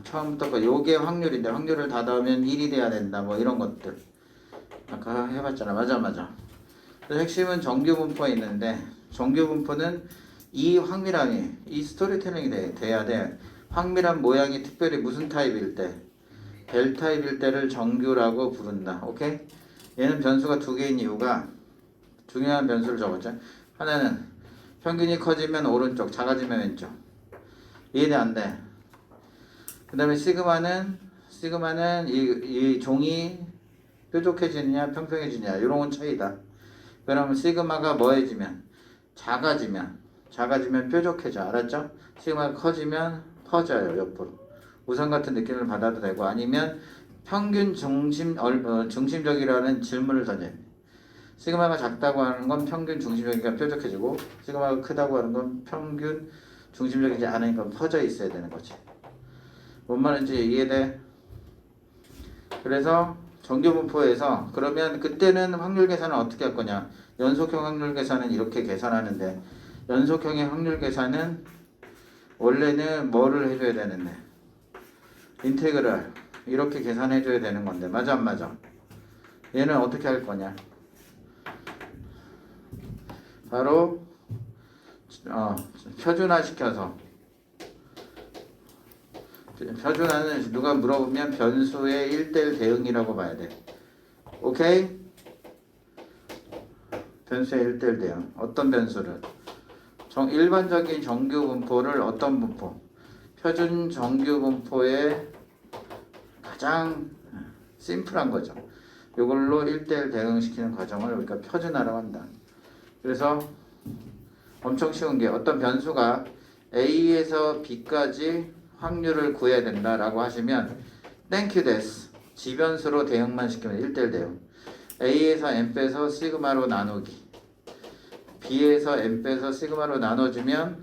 처음부터 요게 확률인데 확률을 다 더하면 1이 돼야 된다. 뭐 이런 것들. 아까 해봤잖아. 맞아. 그래서 핵심은 정규 분포에 있는데 정규 분포는 이 확률함이 이 스토리텔링이 돼야 돼. 확률함 모양이 특별히 무슨 타입일 때? 벨 타입일 때를 정규라고 부른다. 오케이? 얘는 변수가 두 개인 이유가 중요한 변수를 적었죠. 하나는 평균이 커지면 오른쪽, 작아지면 왼쪽. 이해돼 안 돼? 그 다음에 시그마는 이 종이 뾰족해지느냐 평평해지느냐 이런 건 차이다. 그러면 시그마가 뭐해지면 작아지면 뾰족해져. 알았죠? 시그마가 커지면 퍼져요 옆으로. 우선 같은 느낌을 받아도 되고 아니면 평균 중심적이라는 질문을 던져요. 시그마가 작다고 하는 건 평균 중심적이니까 뾰족해지고 시그마가 크다고 하는 건 평균 중심적이지 않으니까 퍼져 있어야 되는 거지. 뭔 말인지 이해돼? 그래서 정규 분포에서 그러면 그때는 확률 계산은 어떻게 할 거냐? 연속형 확률 계산은 이렇게 계산하는데 연속형의 확률 계산은 원래는 뭐를 해줘야 되는데 인테그랄 이렇게 계산해줘야 되는 건데 맞아 안 맞아? 얘는 어떻게 할 거냐? 바로 표준화시켜서 표준화는 누가 물어보면 변수의 1대1 대응이라고 봐야 돼. 오케이? 변수의 1대1 대응. 어떤 변수를? 일반적인 정규 분포를 어떤 분포? 표준 정규 분포의 가장 심플한 거죠. 이걸로 1대1 대응시키는 과정을 우리가 표준화라고 한다. 그래서 엄청 쉬운 게 어떤 변수가 A에서 B까지 확률을 구해야 된다라고 하시면 땡큐 데스 지변수로 대응만 시키면 1대1 대응. A에서 M 빼서 시그마로 나누기 B에서 M 빼서 시그마로 나눠주면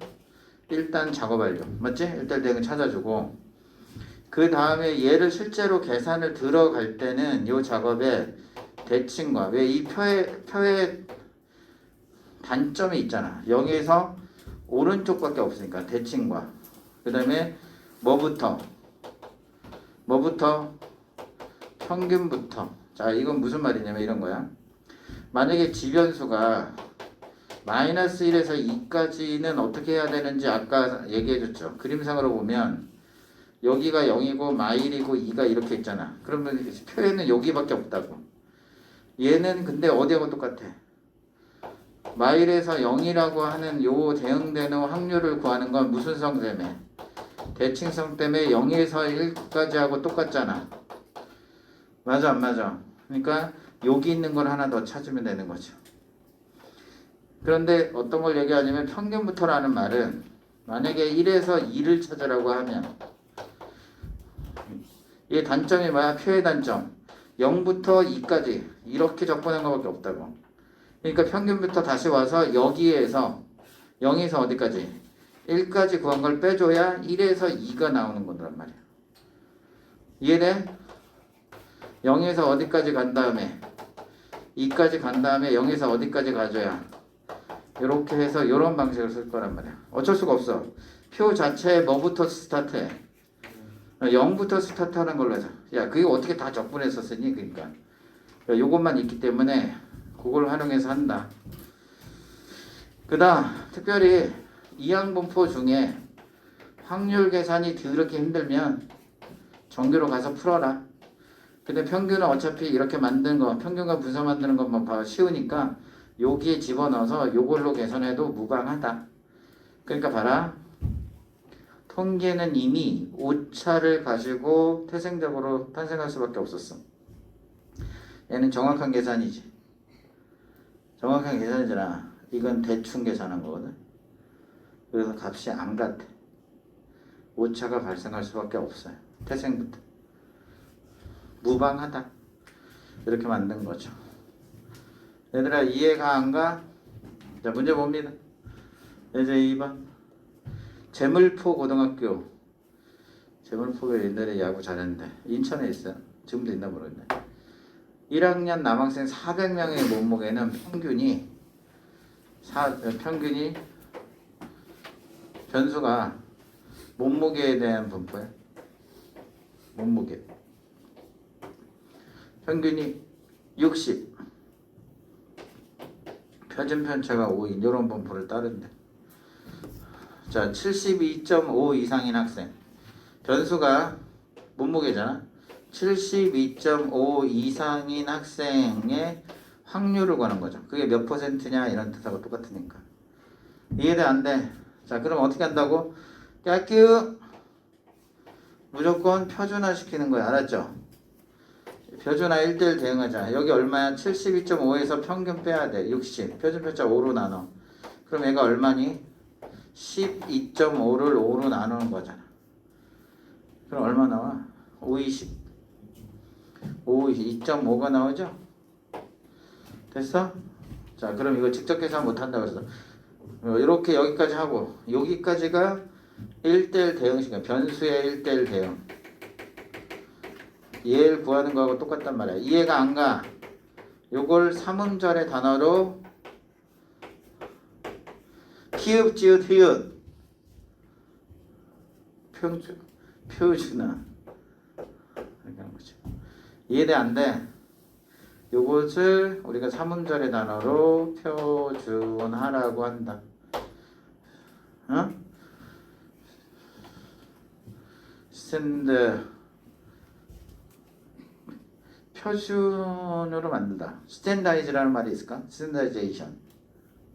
일단 작업 완료. 맞지? 1대1 대응 찾아주고 그 다음에 얘를 실제로 계산을 들어갈 때는 이 작업에 대칭과 왜 이 표의 단점이 있잖아. 여기에서 오른쪽밖에 없으니까 대칭과 그 다음에 뭐부터 평균부터. 자 이건 무슨 말이냐면 이런 거야. 만약에 지변수가 마이너스 1에서 2까지는 어떻게 해야 되는지 아까 얘기해줬죠. 그림상으로 보면 여기가 0이고 마1이고 2가 이렇게 있잖아. 그러면 표에는 여기밖에 없다고. 얘는 근데 어디하고 똑같아? 마1에서 0이라고 하는 요 대응되는 확률을 구하는 건 무슨 성 때문에? 대칭성 때문에 0에서 1까지 하고 똑같잖아. 맞아 안 맞아? 그러니까 여기 있는 걸 하나 더 찾으면 되는 거죠. 그런데 어떤 걸 얘기하냐면 평균부터라는 말은 만약에 1에서 2를 찾으라고 하면 이 단점이 뭐야? 표의 단점 0부터 2까지 이렇게 적분한 것밖에 없다고. 그러니까 평균부터 다시 와서 여기에서 0에서 어디까지? 1까지 구한 걸 빼줘야 1에서 2가 나오는 거란 말이야. 이해돼? 0에서 어디까지 간 다음에 2까지 간 다음에 0에서 어디까지 가줘야 이렇게 해서 이런 방식을 쓸 거란 말이야. 어쩔 수가 없어. 표 자체에 뭐부터 스타트해? 0부터 스타트하는 걸로 해서 야 그게 어떻게 다 적분해서 쓰니? 그러니까 요것만 있기 때문에 그걸 활용해서 한다. 그 다음 특별히 이항분포 중에 확률 계산이 더럽게 힘들면 정규로 가서 풀어라. 근데 평균은 어차피 이렇게 만든 거, 평균과 분수 만드는 것만 봐 쉬우니까 여기에 집어넣어서 요걸로 계산해도 무방하다. 그러니까 봐라. 통계는 이미 오차를 가지고 태생적으로 탄생할 수밖에 없었어. 얘는 정확한 계산이지. 정확한 계산이잖아. 이건 대충 계산한 거거든. 그래서 값이 안 같아. 오차가 발생할 수밖에 없어요. 태생부터. 무방하다. 이렇게 만든 거죠. 얘들아 이해가 안 가? 자 문제 봅니다. 이제 2번. 재물포 고등학교. 재물포가 옛날에 야구 잘했는데 인천에 있어요. 지금도 있나 모르겠네. 1학년 남학생 400명의 몸무게는 평균이 변수가 몸무게에 대한 분포야. 몸무게. 평균이 60. 표준 편차가 5인 이런 분포를 따른대. 자, 72.5 이상인 학생. 변수가 몸무게잖아. 72.5 이상인 학생의 확률을 구하는 거죠. 그게 몇 퍼센트냐 이런 뜻하고 똑같으니까. 이해돼 안 돼? 자, 그럼 어떻게 한다고? 깨끗 무조건 표준화 시키는 거야. 알았죠? 표준화 1대1 대응하자. 여기 얼마야? 72.5에서 평균 빼야 돼. 60. 표준 편차 5로 나눠. 그럼 얘가 얼마니? 12.5를 5로 나누는 거잖아. 그럼 얼마 나와? 5, 20. 5, 2.5가 나오죠? 됐어? 자, 그럼 이거 직접 계산 못한다 그래서 이렇게 여기까지 하고 여기까지가 1대1 대응식이야. 변수의 1대1 대응. 얘를 구하는 거하고 똑같단 말이야. 이해가 안 가? 요걸 삼음절의 단어로 피읍, 지읒, 히읗 표준화 이렇게 하는 거죠. 이해돼 안 돼? 요것을 우리가 삼음절의 단어로 표준화라고 한다. 어? 표준으로 만든다. 스탠다이즈라는 말이 있을까? 스탠다이제이션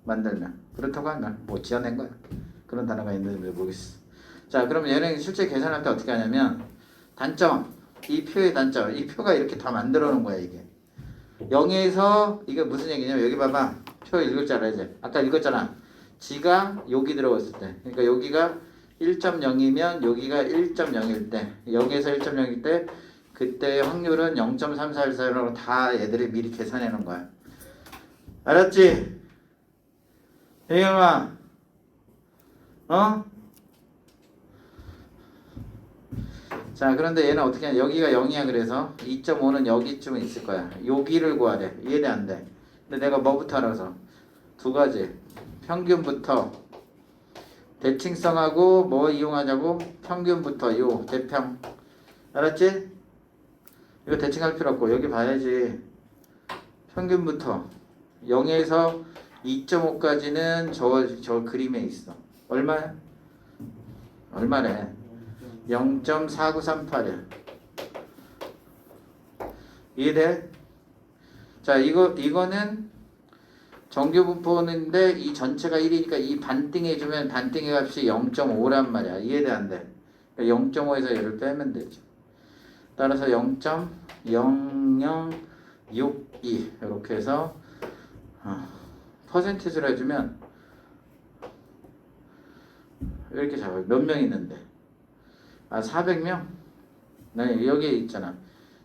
만들면 그렇다고 하면 뭐 지어낸 거야. 그런 단어가 있는지 모르겠어. 자, 그럼 얘는 실제 계산할 때 어떻게 하냐면 단점, 이 표의 단점, 이 표가 이렇게 다 만들어 놓은 거야. 이게 0에서 이게 무슨 얘기냐면 여기 봐봐. 표 읽었잖아 이제. 아까 읽었잖아. 지가 여기 들어갔을 때. 그러니까 여기가 1.0이면 여기가 1.0일 때 0에서 1.0일 때 그때의 확률은 0.344로 다 얘들이 미리 계산해 놓은 거야. 알았지? 혜영아 어? 자, 그런데 얘는 어떻게 하냐. 여기가 0이야. 그래서 2.5는 여기쯤에 있을 거야. 여기를 구하래. 이해돼 안 돼? 근데 내가 뭐부터 알아서 두 가지. 평균부터 대칭성하고 뭐 이용하자고? 평균부터 요 대평. 알았지? 이거 대칭할 필요 없고 여기 봐야지. 평균부터 0에서 2.5까지는 저 그림에 있어. 얼마야? 얼마래? 0.4938이야. 이해돼? 자, 이거는 정규 분포인데 이 전체가 1이니까 이 반띵 해주면 반띵의 값이 0.5란 말이야. 이해돼 안 돼? 0.5에서 얘를 빼면 되죠. 따라서 0.0062 이렇게 해서 퍼센티지로 해주면 이렇게 잡아요. 몇 명 있는데? 400명? 네, 여기에 있잖아.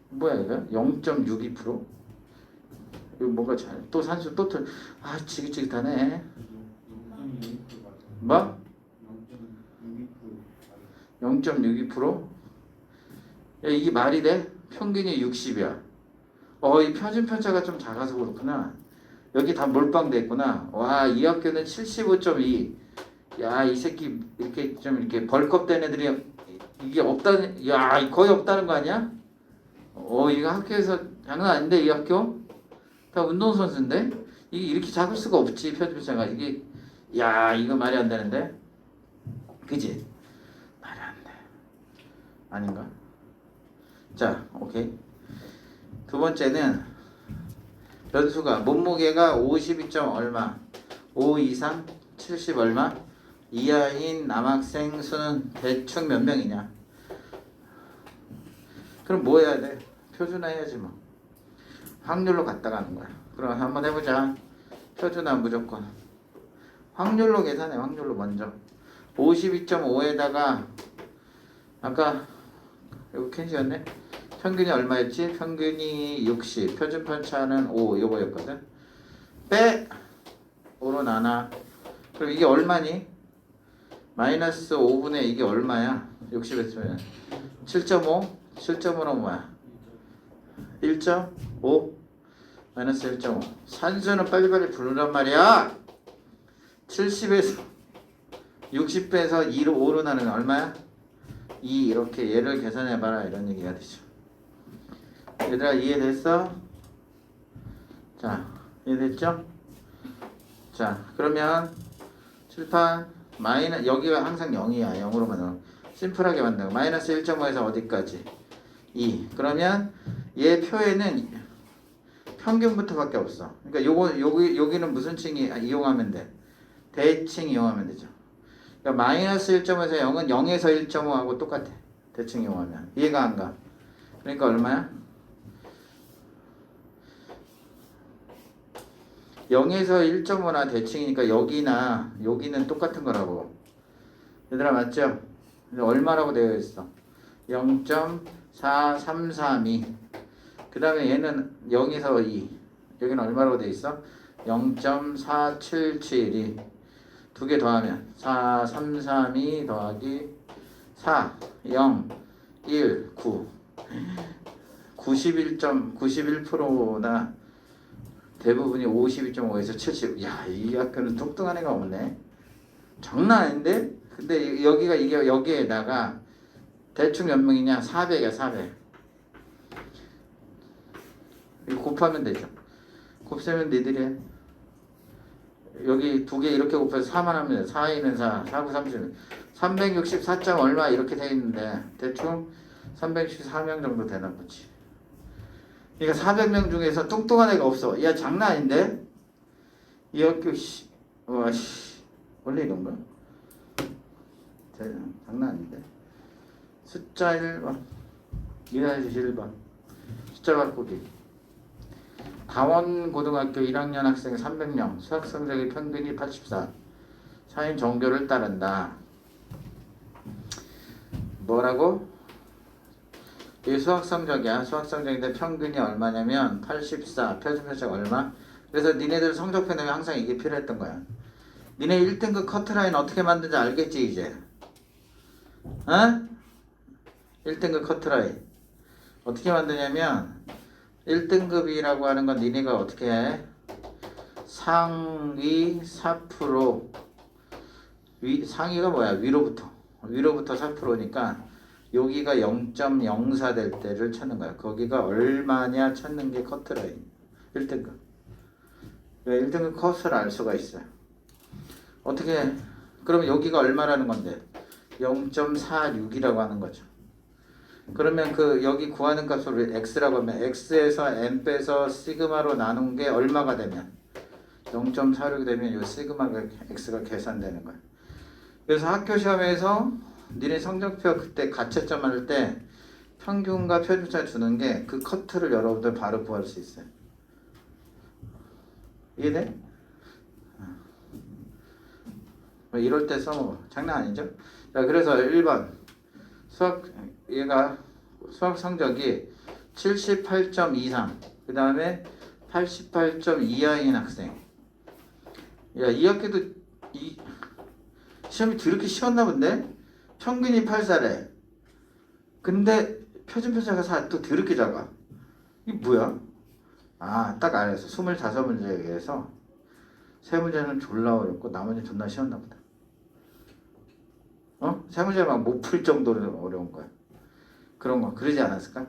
뭐야 이거? 0.62%? 이거 뭐가 또 산수 또 지긋지긋하네. 뭐? 0.62%? 야, 이게 말이 돼? 평균이 60이야. 이 표준 편차가 좀 작아서 그렇구나. 여기 다 몰빵돼 있구나. 와, 이 학교는 75.2. 야, 이 새끼 이렇게 좀 이렇게 벌컥 된 애들이 이게 없다는, 야, 거의 없다는 거 아니야? 이거 학교에서 장난 아닌데 이 학교? 다 운동선수인데? 이게 이렇게 작을 수가 없지 표준편차가 이게 야 이거 말이 안 되는데? 그지? 말이 안 돼. 아닌가? 자 오케이. 두 번째는 변수가 몸무게가 52점 얼마 5 이상 70 얼마 이하인 남학생 수는 대충 몇 명이냐. 그럼 뭐 해야 돼? 표준화해야지 뭐. 확률로 갖다 가는 거야. 그럼 한번 해보자. 표준화 무조건 확률로 계산해. 확률로 먼저 52.5에다가 아까 이거 캔시였네. 평균이 얼마였지? 평균이 60 표준 편차는 5 요거였거든. 빼 5로 나눠. 그럼 이게 얼마니? 마이너스 5분의 이게 얼마야? 60 했으면 7.5 7.5는 뭐야? 1.5 마이너스 1.5 산수는 빨리빨리 부르란 말이야. 70에서 60 빼서 2로 5로 나누면 얼마야? 2 이렇게 얘를 계산해봐라 이런 얘기가 되죠. 얘들아 이해됐어? 자 이해됐죠? 자 그러면 칠판 마이너스 여기가 항상 0이야. 0으로 만들어 심플하게 만들어. 마이너스 1.5에서 어디까지? 2 그러면 얘 표에는 평균부터밖에 없어. 그러니까 여기는 무슨 층이 이용하면 돼? 대칭 이용하면 되죠. 그러니까 마이너스 1.5에서 0은 0에서 1.5하고 똑같아. 대칭 이용하면. 이해가 안 가. 그러니까 얼마야? 0에서 1.5나 대칭이니까 여기는 똑같은 거라고. 얘들아 맞죠? 얼마라고 되어 있어? 0.4332. 그 다음에 얘는 0에서 2. 여기는 얼마라고 되어 있어? 0.4772. 두 개 더하면 4332 더하기 4 0 1 9 91.91%나 대부분이 52.5에서 70. 야, 이 학교는 뚱뚱한 애가 없네. 장난 아닌데? 근데 여기가 이게 여기에다가 대충 몇 명이냐? 400이야, 400. 이거 곱하면 되죠. 곱셈은 니들이 해. 여기 두 개 이렇게 곱해서 4만 하면 돼. 4, 2는 4, 4, 9, 30. 364점 얼마 이렇게 돼 있는데 대충 314명 정도 되나 보지. 그러니까 400명 중에서 뚱뚱한 애가 없어. 야 장난 아닌데? 이 학교 원래 이런가? 장난 아닌데? 숫자 1번 이해해주시 1번 숫자 바꾸기. 강원고등학교 1학년 학생 300명 수학 성적의 평균이 84 사인 정교를 따른다. 뭐라고? 이 수학 성적이야. 수학 성적인데 평균이 얼마냐면 84 표준 편차가 얼마? 그래서 니네들 성적표 내면 항상 이게 필요했던 거야. 니네 1등급 커트라인 어떻게 만드는지 알겠지 이제? 어? 1등급 커트라인 어떻게 만드냐면 1등급이라고 하는 건 니네가 어떻게 해? 상위 4% 상위가 뭐야? 위로부터 4%니까 여기가 0.04 될 때를 찾는 거야. 거기가 얼마냐 찾는 게 커트라인 1등급. 1등급 컷을 알 수가 있어요. 어떻게 해? 그러면 여기가 얼마라는 건데 0.46이라고 하는 거죠. 그러면 그 여기 구하는 값으로 x라고 하면 x에서 n 빼서 시그마로 나눈 게 얼마가 되면 0.46이 되면 이 시그마가 x가 계산되는 거야. 그래서 학교 시험에서 니네 성적표 그때 가채점 할 때 평균과 표준차 주는 게 그 커트를 여러분들 바로 구할 수 있어요. 이해돼? 이럴 때 써먹어. 장난 아니죠? 자, 그래서 1번 얘가 수학 성적이 78점 이상 그 다음에 88점 이하인 학생. 야, 이 학기도 이 시험이 더럽게 쉬웠나 본데? 평균이 84래. 근데 표준 편차가 4 또 더럽게 작아. 이게 뭐야? 아, 딱 알았어. 25문제에서 3문제는 졸라 어렵고 나머지 존나 쉬웠나 보다. 3문제만 못 풀 정도로 어려운 거야. 그런 거 그러지 않았을까?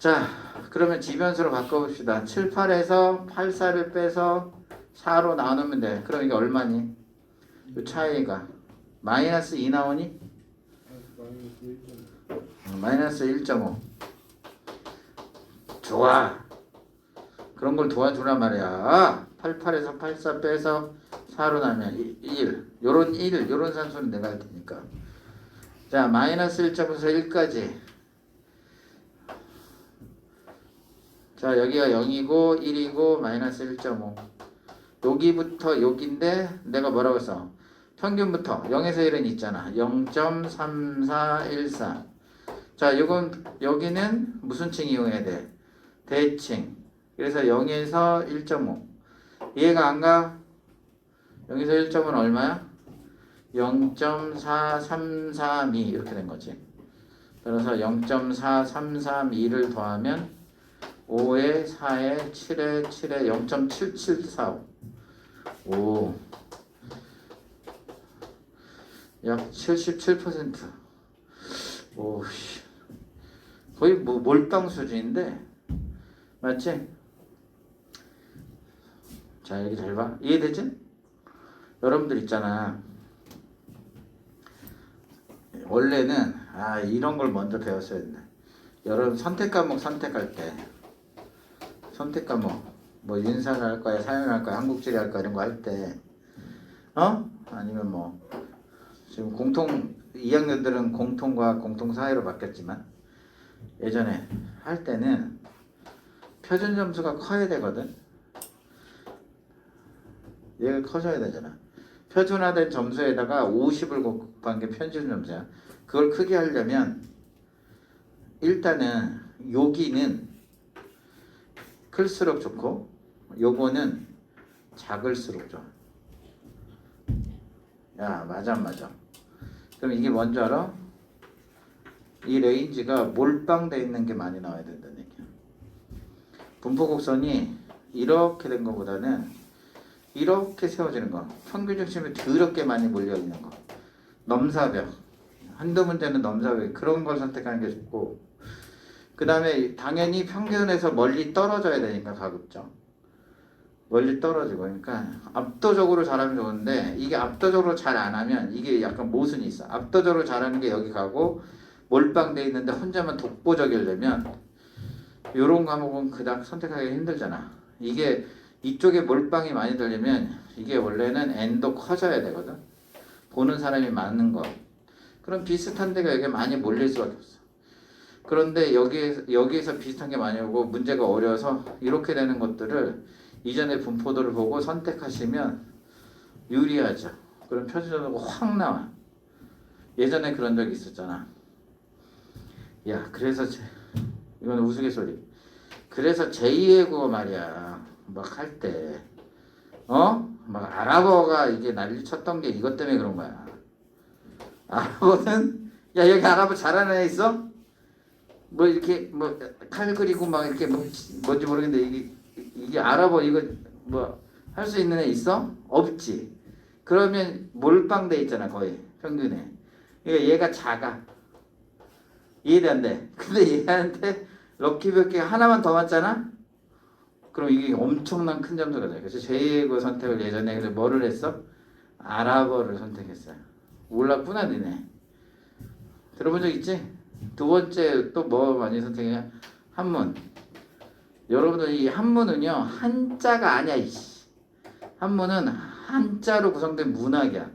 자, 그러면 지변수로 바꿔봅시다. 7, 8에서 8, 4를 빼서 4로 나누면 돼. 그럼 이게 얼마니? 이 차이가 마이너스 2 나오니? 마이너스 1.5. 좋아. 그런 걸 도와주란 말이야. 8, 8에서 8, 4 빼서 4로 나면 1. 요런 산수는 내가 할 테니까. 자, 마이너스 1.5에서 1까지. 자, 여기가 0이고 1이고 마이너스 1.5. 여기부터 여기인데 내가 뭐라고 했어? 평균부터 0에서 1은 있잖아. 0.3414. 자, 이건 여기는 무슨 층 이용해야 돼? 대칭. 그래서 0에서 1.5. 이해가 안 가? 0에서 1.5는 얼마야? 0.4332 이렇게 된 거지. 따라서 0.4332를 더하면 5에 4에 7에 7에 0.7745. 오. 약 77%. 오, 거의 뭐 몰빵 수준인데, 맞지? 자, 여기 잘 봐. 이해되지? 여러분들 있잖아. 원래는 이런 걸 먼저 배웠어야 된다. 여러분 선택 과목 선택할 때, 선택 과목 뭐 윤사를 할 거야, 사연을 할 거야, 한국지리 할 거야 이런 거 할 때, 아니면 뭐 지금 2학년들은 공통과 공통사회로 바뀌었지만 예전에 할 때는 표준 점수가 커야 되거든. 얘가 커져야 되잖아. 표준화된 점수에다가 50을 곱한 게 표준 점수야. 그걸 크게 하려면 일단은 여기는 클수록 좋고 요거는 작을수록 좋아. 야, 맞아. 그럼 이게 뭔지 알아? 이 레인지가 몰빵돼 있는 게 많이 나와야 된다는 얘기야. 분포 곡선이 이렇게 된 것보다는 이렇게 세워지는 거. 평균 중심이 더럽게 많이 몰려 있는 거. 넘사벽. 한두 문제는 넘사벽. 그런 걸 선택하는 게 좋고. 그 다음에 당연히 평균에서 멀리 떨어져야 되니까 가급적. 멀리 떨어지고. 그러니까 압도적으로 잘하면 좋은데 이게 압도적으로 잘 안 하면 이게 약간 모순이 있어. 압도적으로 잘하는 게 여기 가고 몰빵돼 있는데 혼자만 독보적이려면 요런 과목은 그닥 선택하기 힘들잖아. 이게 이쪽에 몰빵이 많이 들리면 이게 원래는 n도 커져야 되거든. 보는 사람이 많은 거. 그럼 비슷한 데가 여기 많이 몰릴 수밖에 없어. 그런데 여기에서 비슷한 게 많이 오고 문제가 어려워서 이렇게 되는 것들을 이전에 분포도를 보고 선택하시면 유리하죠. 그럼 표준점수가 확 나와. 예전에 그런 적이 있었잖아. 야, 그래서 이건 우스갯소리. 그래서 제2의 국어 말이야. 막 할 때, 막 아랍어가 이게 난리 쳤던 게 이것 때문에 그런 거야. 아랍어는 야, 여기 아랍어 잘하는 애 있어? 뭐 이렇게 뭐 칼 그리고 막 이렇게 뭔지 모르겠는데 이게 아랍어 이거 뭐 할 수 있는 애 있어? 없지. 그러면 몰빵돼 있잖아 거의 평균에. 그러니까 얘가 작아. 이해돼 안 돼? 근데 얘한테 럭키 몇 개 하나만 더 맞잖아? 그럼 이게 엄청난 큰 점수가 돼. 그래서 제2의 선택을 예전에 그래서 뭐를 했어? 아랍어를 선택했어요. 몰랐구나 니네. 들어본 적 있지? 두 번째 또 뭐 많이 선택해? 한문. 여러분들 이 한문은요 한자가 아니야. 한문은 한자로 구성된 문학이야.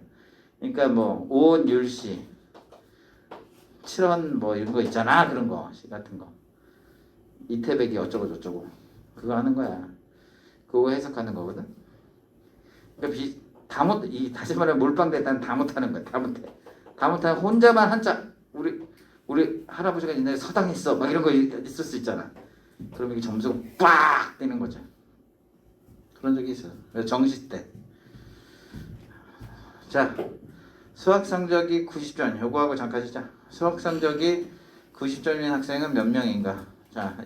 그러니까 뭐 오원 율시, 칠원 뭐 이런 거 있잖아. 그런 거 시 같은 거. 이태백이 어쩌고 저쩌고 그거 하는 거야. 그거 해석하는 거거든. 그러니까 다시 말하면 몰빵됐다는 다 못하는 거야. 다 못해. 다 못하는 혼자만 한자. 우리 할아버지가 옛날에 서당했어 막 이런 거 있을 수 있잖아. 그러면 이게 점수가 빡 뜨는 거죠. 그런 적이 있어요. 정시 때. 자, 수학 성적이 90점. 요거하고 잠깐 시작. 수학 성적이 90점인 학생은 몇 명인가? 자,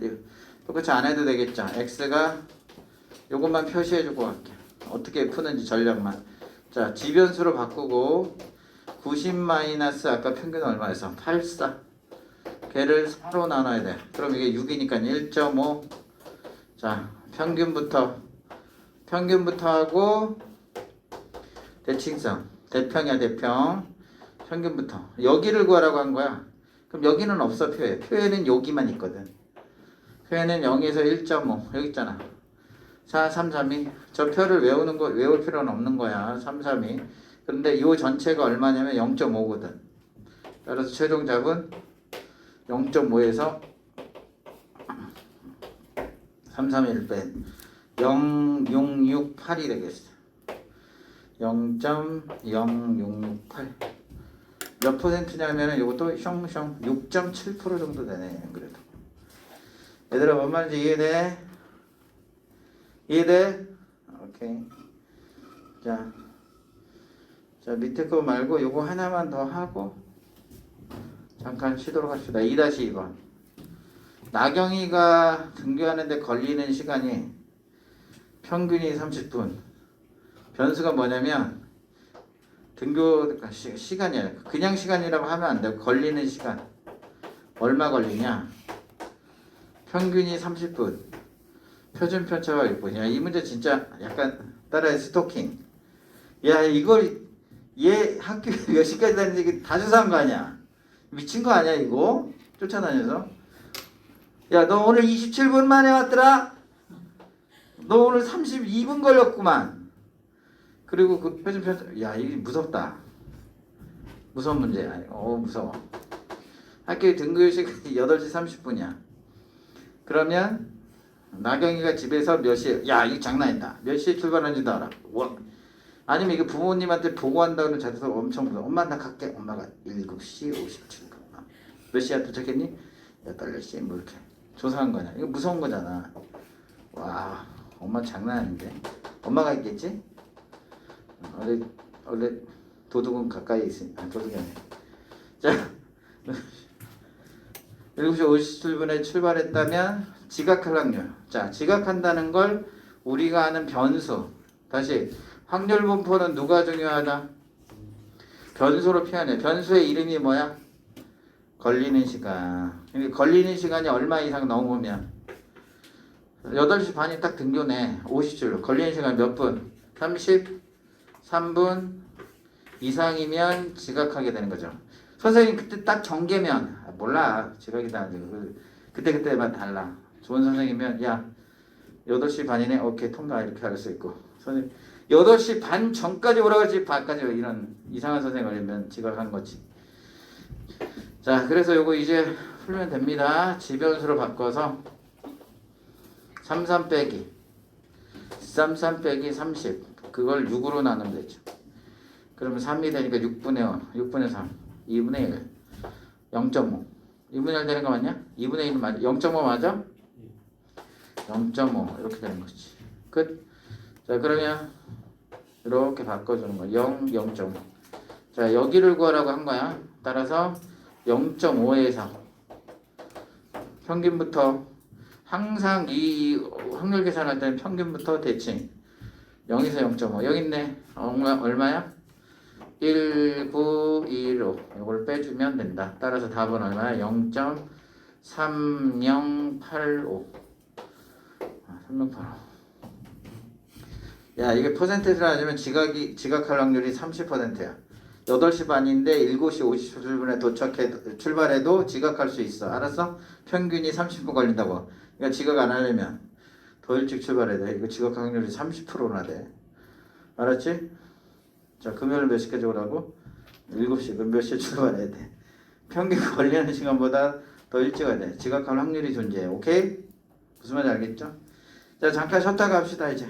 똑같이 안 해도 되겠죠. x가 요것만 표시해주고 갈게. 어떻게 푸는지 전략만. 자, 지변수로 바꾸고 90 마이너스 아까 평균 얼마였어? 84. 걔를 4로 나눠야 돼. 그럼 이게 6이니까 1.5. 자, 평균부터 하고 대칭성. 대평이야, 대평. 평균부터. 여기를 구하라고 한 거야. 그럼 여기는 없어, 표에. 표에는 여기만 있거든. 표에는 0에서 1.5. 여기 있잖아. 4, 3, 3, 2. 저 표를 외울 필요는 없는 거야. 3, 3, 2. 그런데 이 전체가 얼마냐면 0.5거든. 따라서 최종 답은 0.5에서 3, 3, 1 뺀 0.668이 되겠어. 0.0668. 몇 퍼센트냐면은 이것도 숑숑 6.7% 정도 되네. 그래도. 얘들아, 뭔 말인지 이해돼? 이해돼? 오케이. 자, 밑에 거 말고 요거 하나만 더 하고 잠깐 쉬도록 합시다. 2-2번. 나경이가 등교하는데 걸리는 시간이 평균이 30분. 변수가 뭐냐면 등교 시간이야. 그냥 시간이라고 하면 안 돼. 걸리는 시간. 얼마 걸리냐? 평균이 30분. 표준 편차가 6분이야. 이 문제 진짜 약간 따라해 스토킹. 야, 이걸 얘 학교 몇 시까지 다니는지 다 조사한 거 아니야? 미친 거 아니야 이거? 쫓아다녀서. 야, 너 오늘 27분 만에 왔더라? 너 오늘 32분 걸렸구만. 그리고 그 표준 편차. 야, 이게 무섭다. 무서운 문제야. 무서워. 학교 등교 시간이 8시 30분이야. 그러면 나경이가 집에서 몇 시에, 야, 이거 장난이다. 몇 시에 출발하는지도 알아. 와. 아니면 이거 부모님한테 보고한다는 자체가 엄청 무서워. 엄마 나 갈게. 엄마가 7시 57분. 몇 시에 도착했니? 8시 뭐 이렇게 조사한 거냐. 이거 무서운 거잖아. 와, 엄마 장난 아닌데. 엄마가 있겠지? 원래 도둑은 가까이 있으니까. 도둑이 아니야. 자, 7시 57분에 출발했다면 지각할 확률. 자, 지각한다는 걸 우리가 아는 변수. 다시 확률 분포는 누가 중요하다? 변수로 표현해. 변수의 이름이 뭐야? 걸리는 시간. 걸리는 시간이 얼마 이상 넘으면 8시 반이 딱 등교네. 50줄. 걸리는 시간 몇 분? 33분 이상이면 지각하게 되는 거죠. 선생님 그때 딱 정계면 몰라. 지각이다. 그때만 달라. 좋은 선생님이면 야 8시 반이네. 오케이 통과 이렇게 할 수 있고. 선생님 8시 반 전까지 오라고 하지 반까지 이런 이상한 선생님 걸리면 지각한 거지. 자, 그래서 요거 이제 풀면 됩니다. 지변수로 바꿔서 33 빼기 30 그걸 6으로 나누면 되죠. 그러면 3이 되니까 6분의 5 6분의 3 2분의 1 0.5 2분의 1 되는 거 맞냐? 2분의 1 맞아? 0.5 맞아? 0.5 이렇게 되는 거지. 끝. 자, 그러면 이렇게 바꿔주는 거야. 0.5. 자, 여기를 구하라고 한 거야. 따라서 0.5에서 평균부터 항상 이 확률 계산할 때는 평균부터 대칭 0에서 0.5 여기 있네. 얼마야? 1915 이걸 빼주면 된다. 따라서 답은 얼마야? 0.3085 3085. 야, 이게 퍼센테이지로 하자면 지각할 확률이 30%야. 8시 반인데 7시 57분에 출발해도 지각할 수 있어. 알았어? 평균이 30분 걸린다고. 그러니까 지각 안 하려면 더 일찍 출발해야 돼. 이거 지각 확률이 30%나 돼. 알았지? 자, 금요일 몇 시까지 오라고? 7시. 그럼 몇 시에 출발해야 돼? 평균 걸리는 시간보다 더 일찍 와야 돼. 지각할 확률이 존재해. 오케이? 무슨 말인지 알겠죠? 자, 잠깐 쉬었다 갑시다 이제.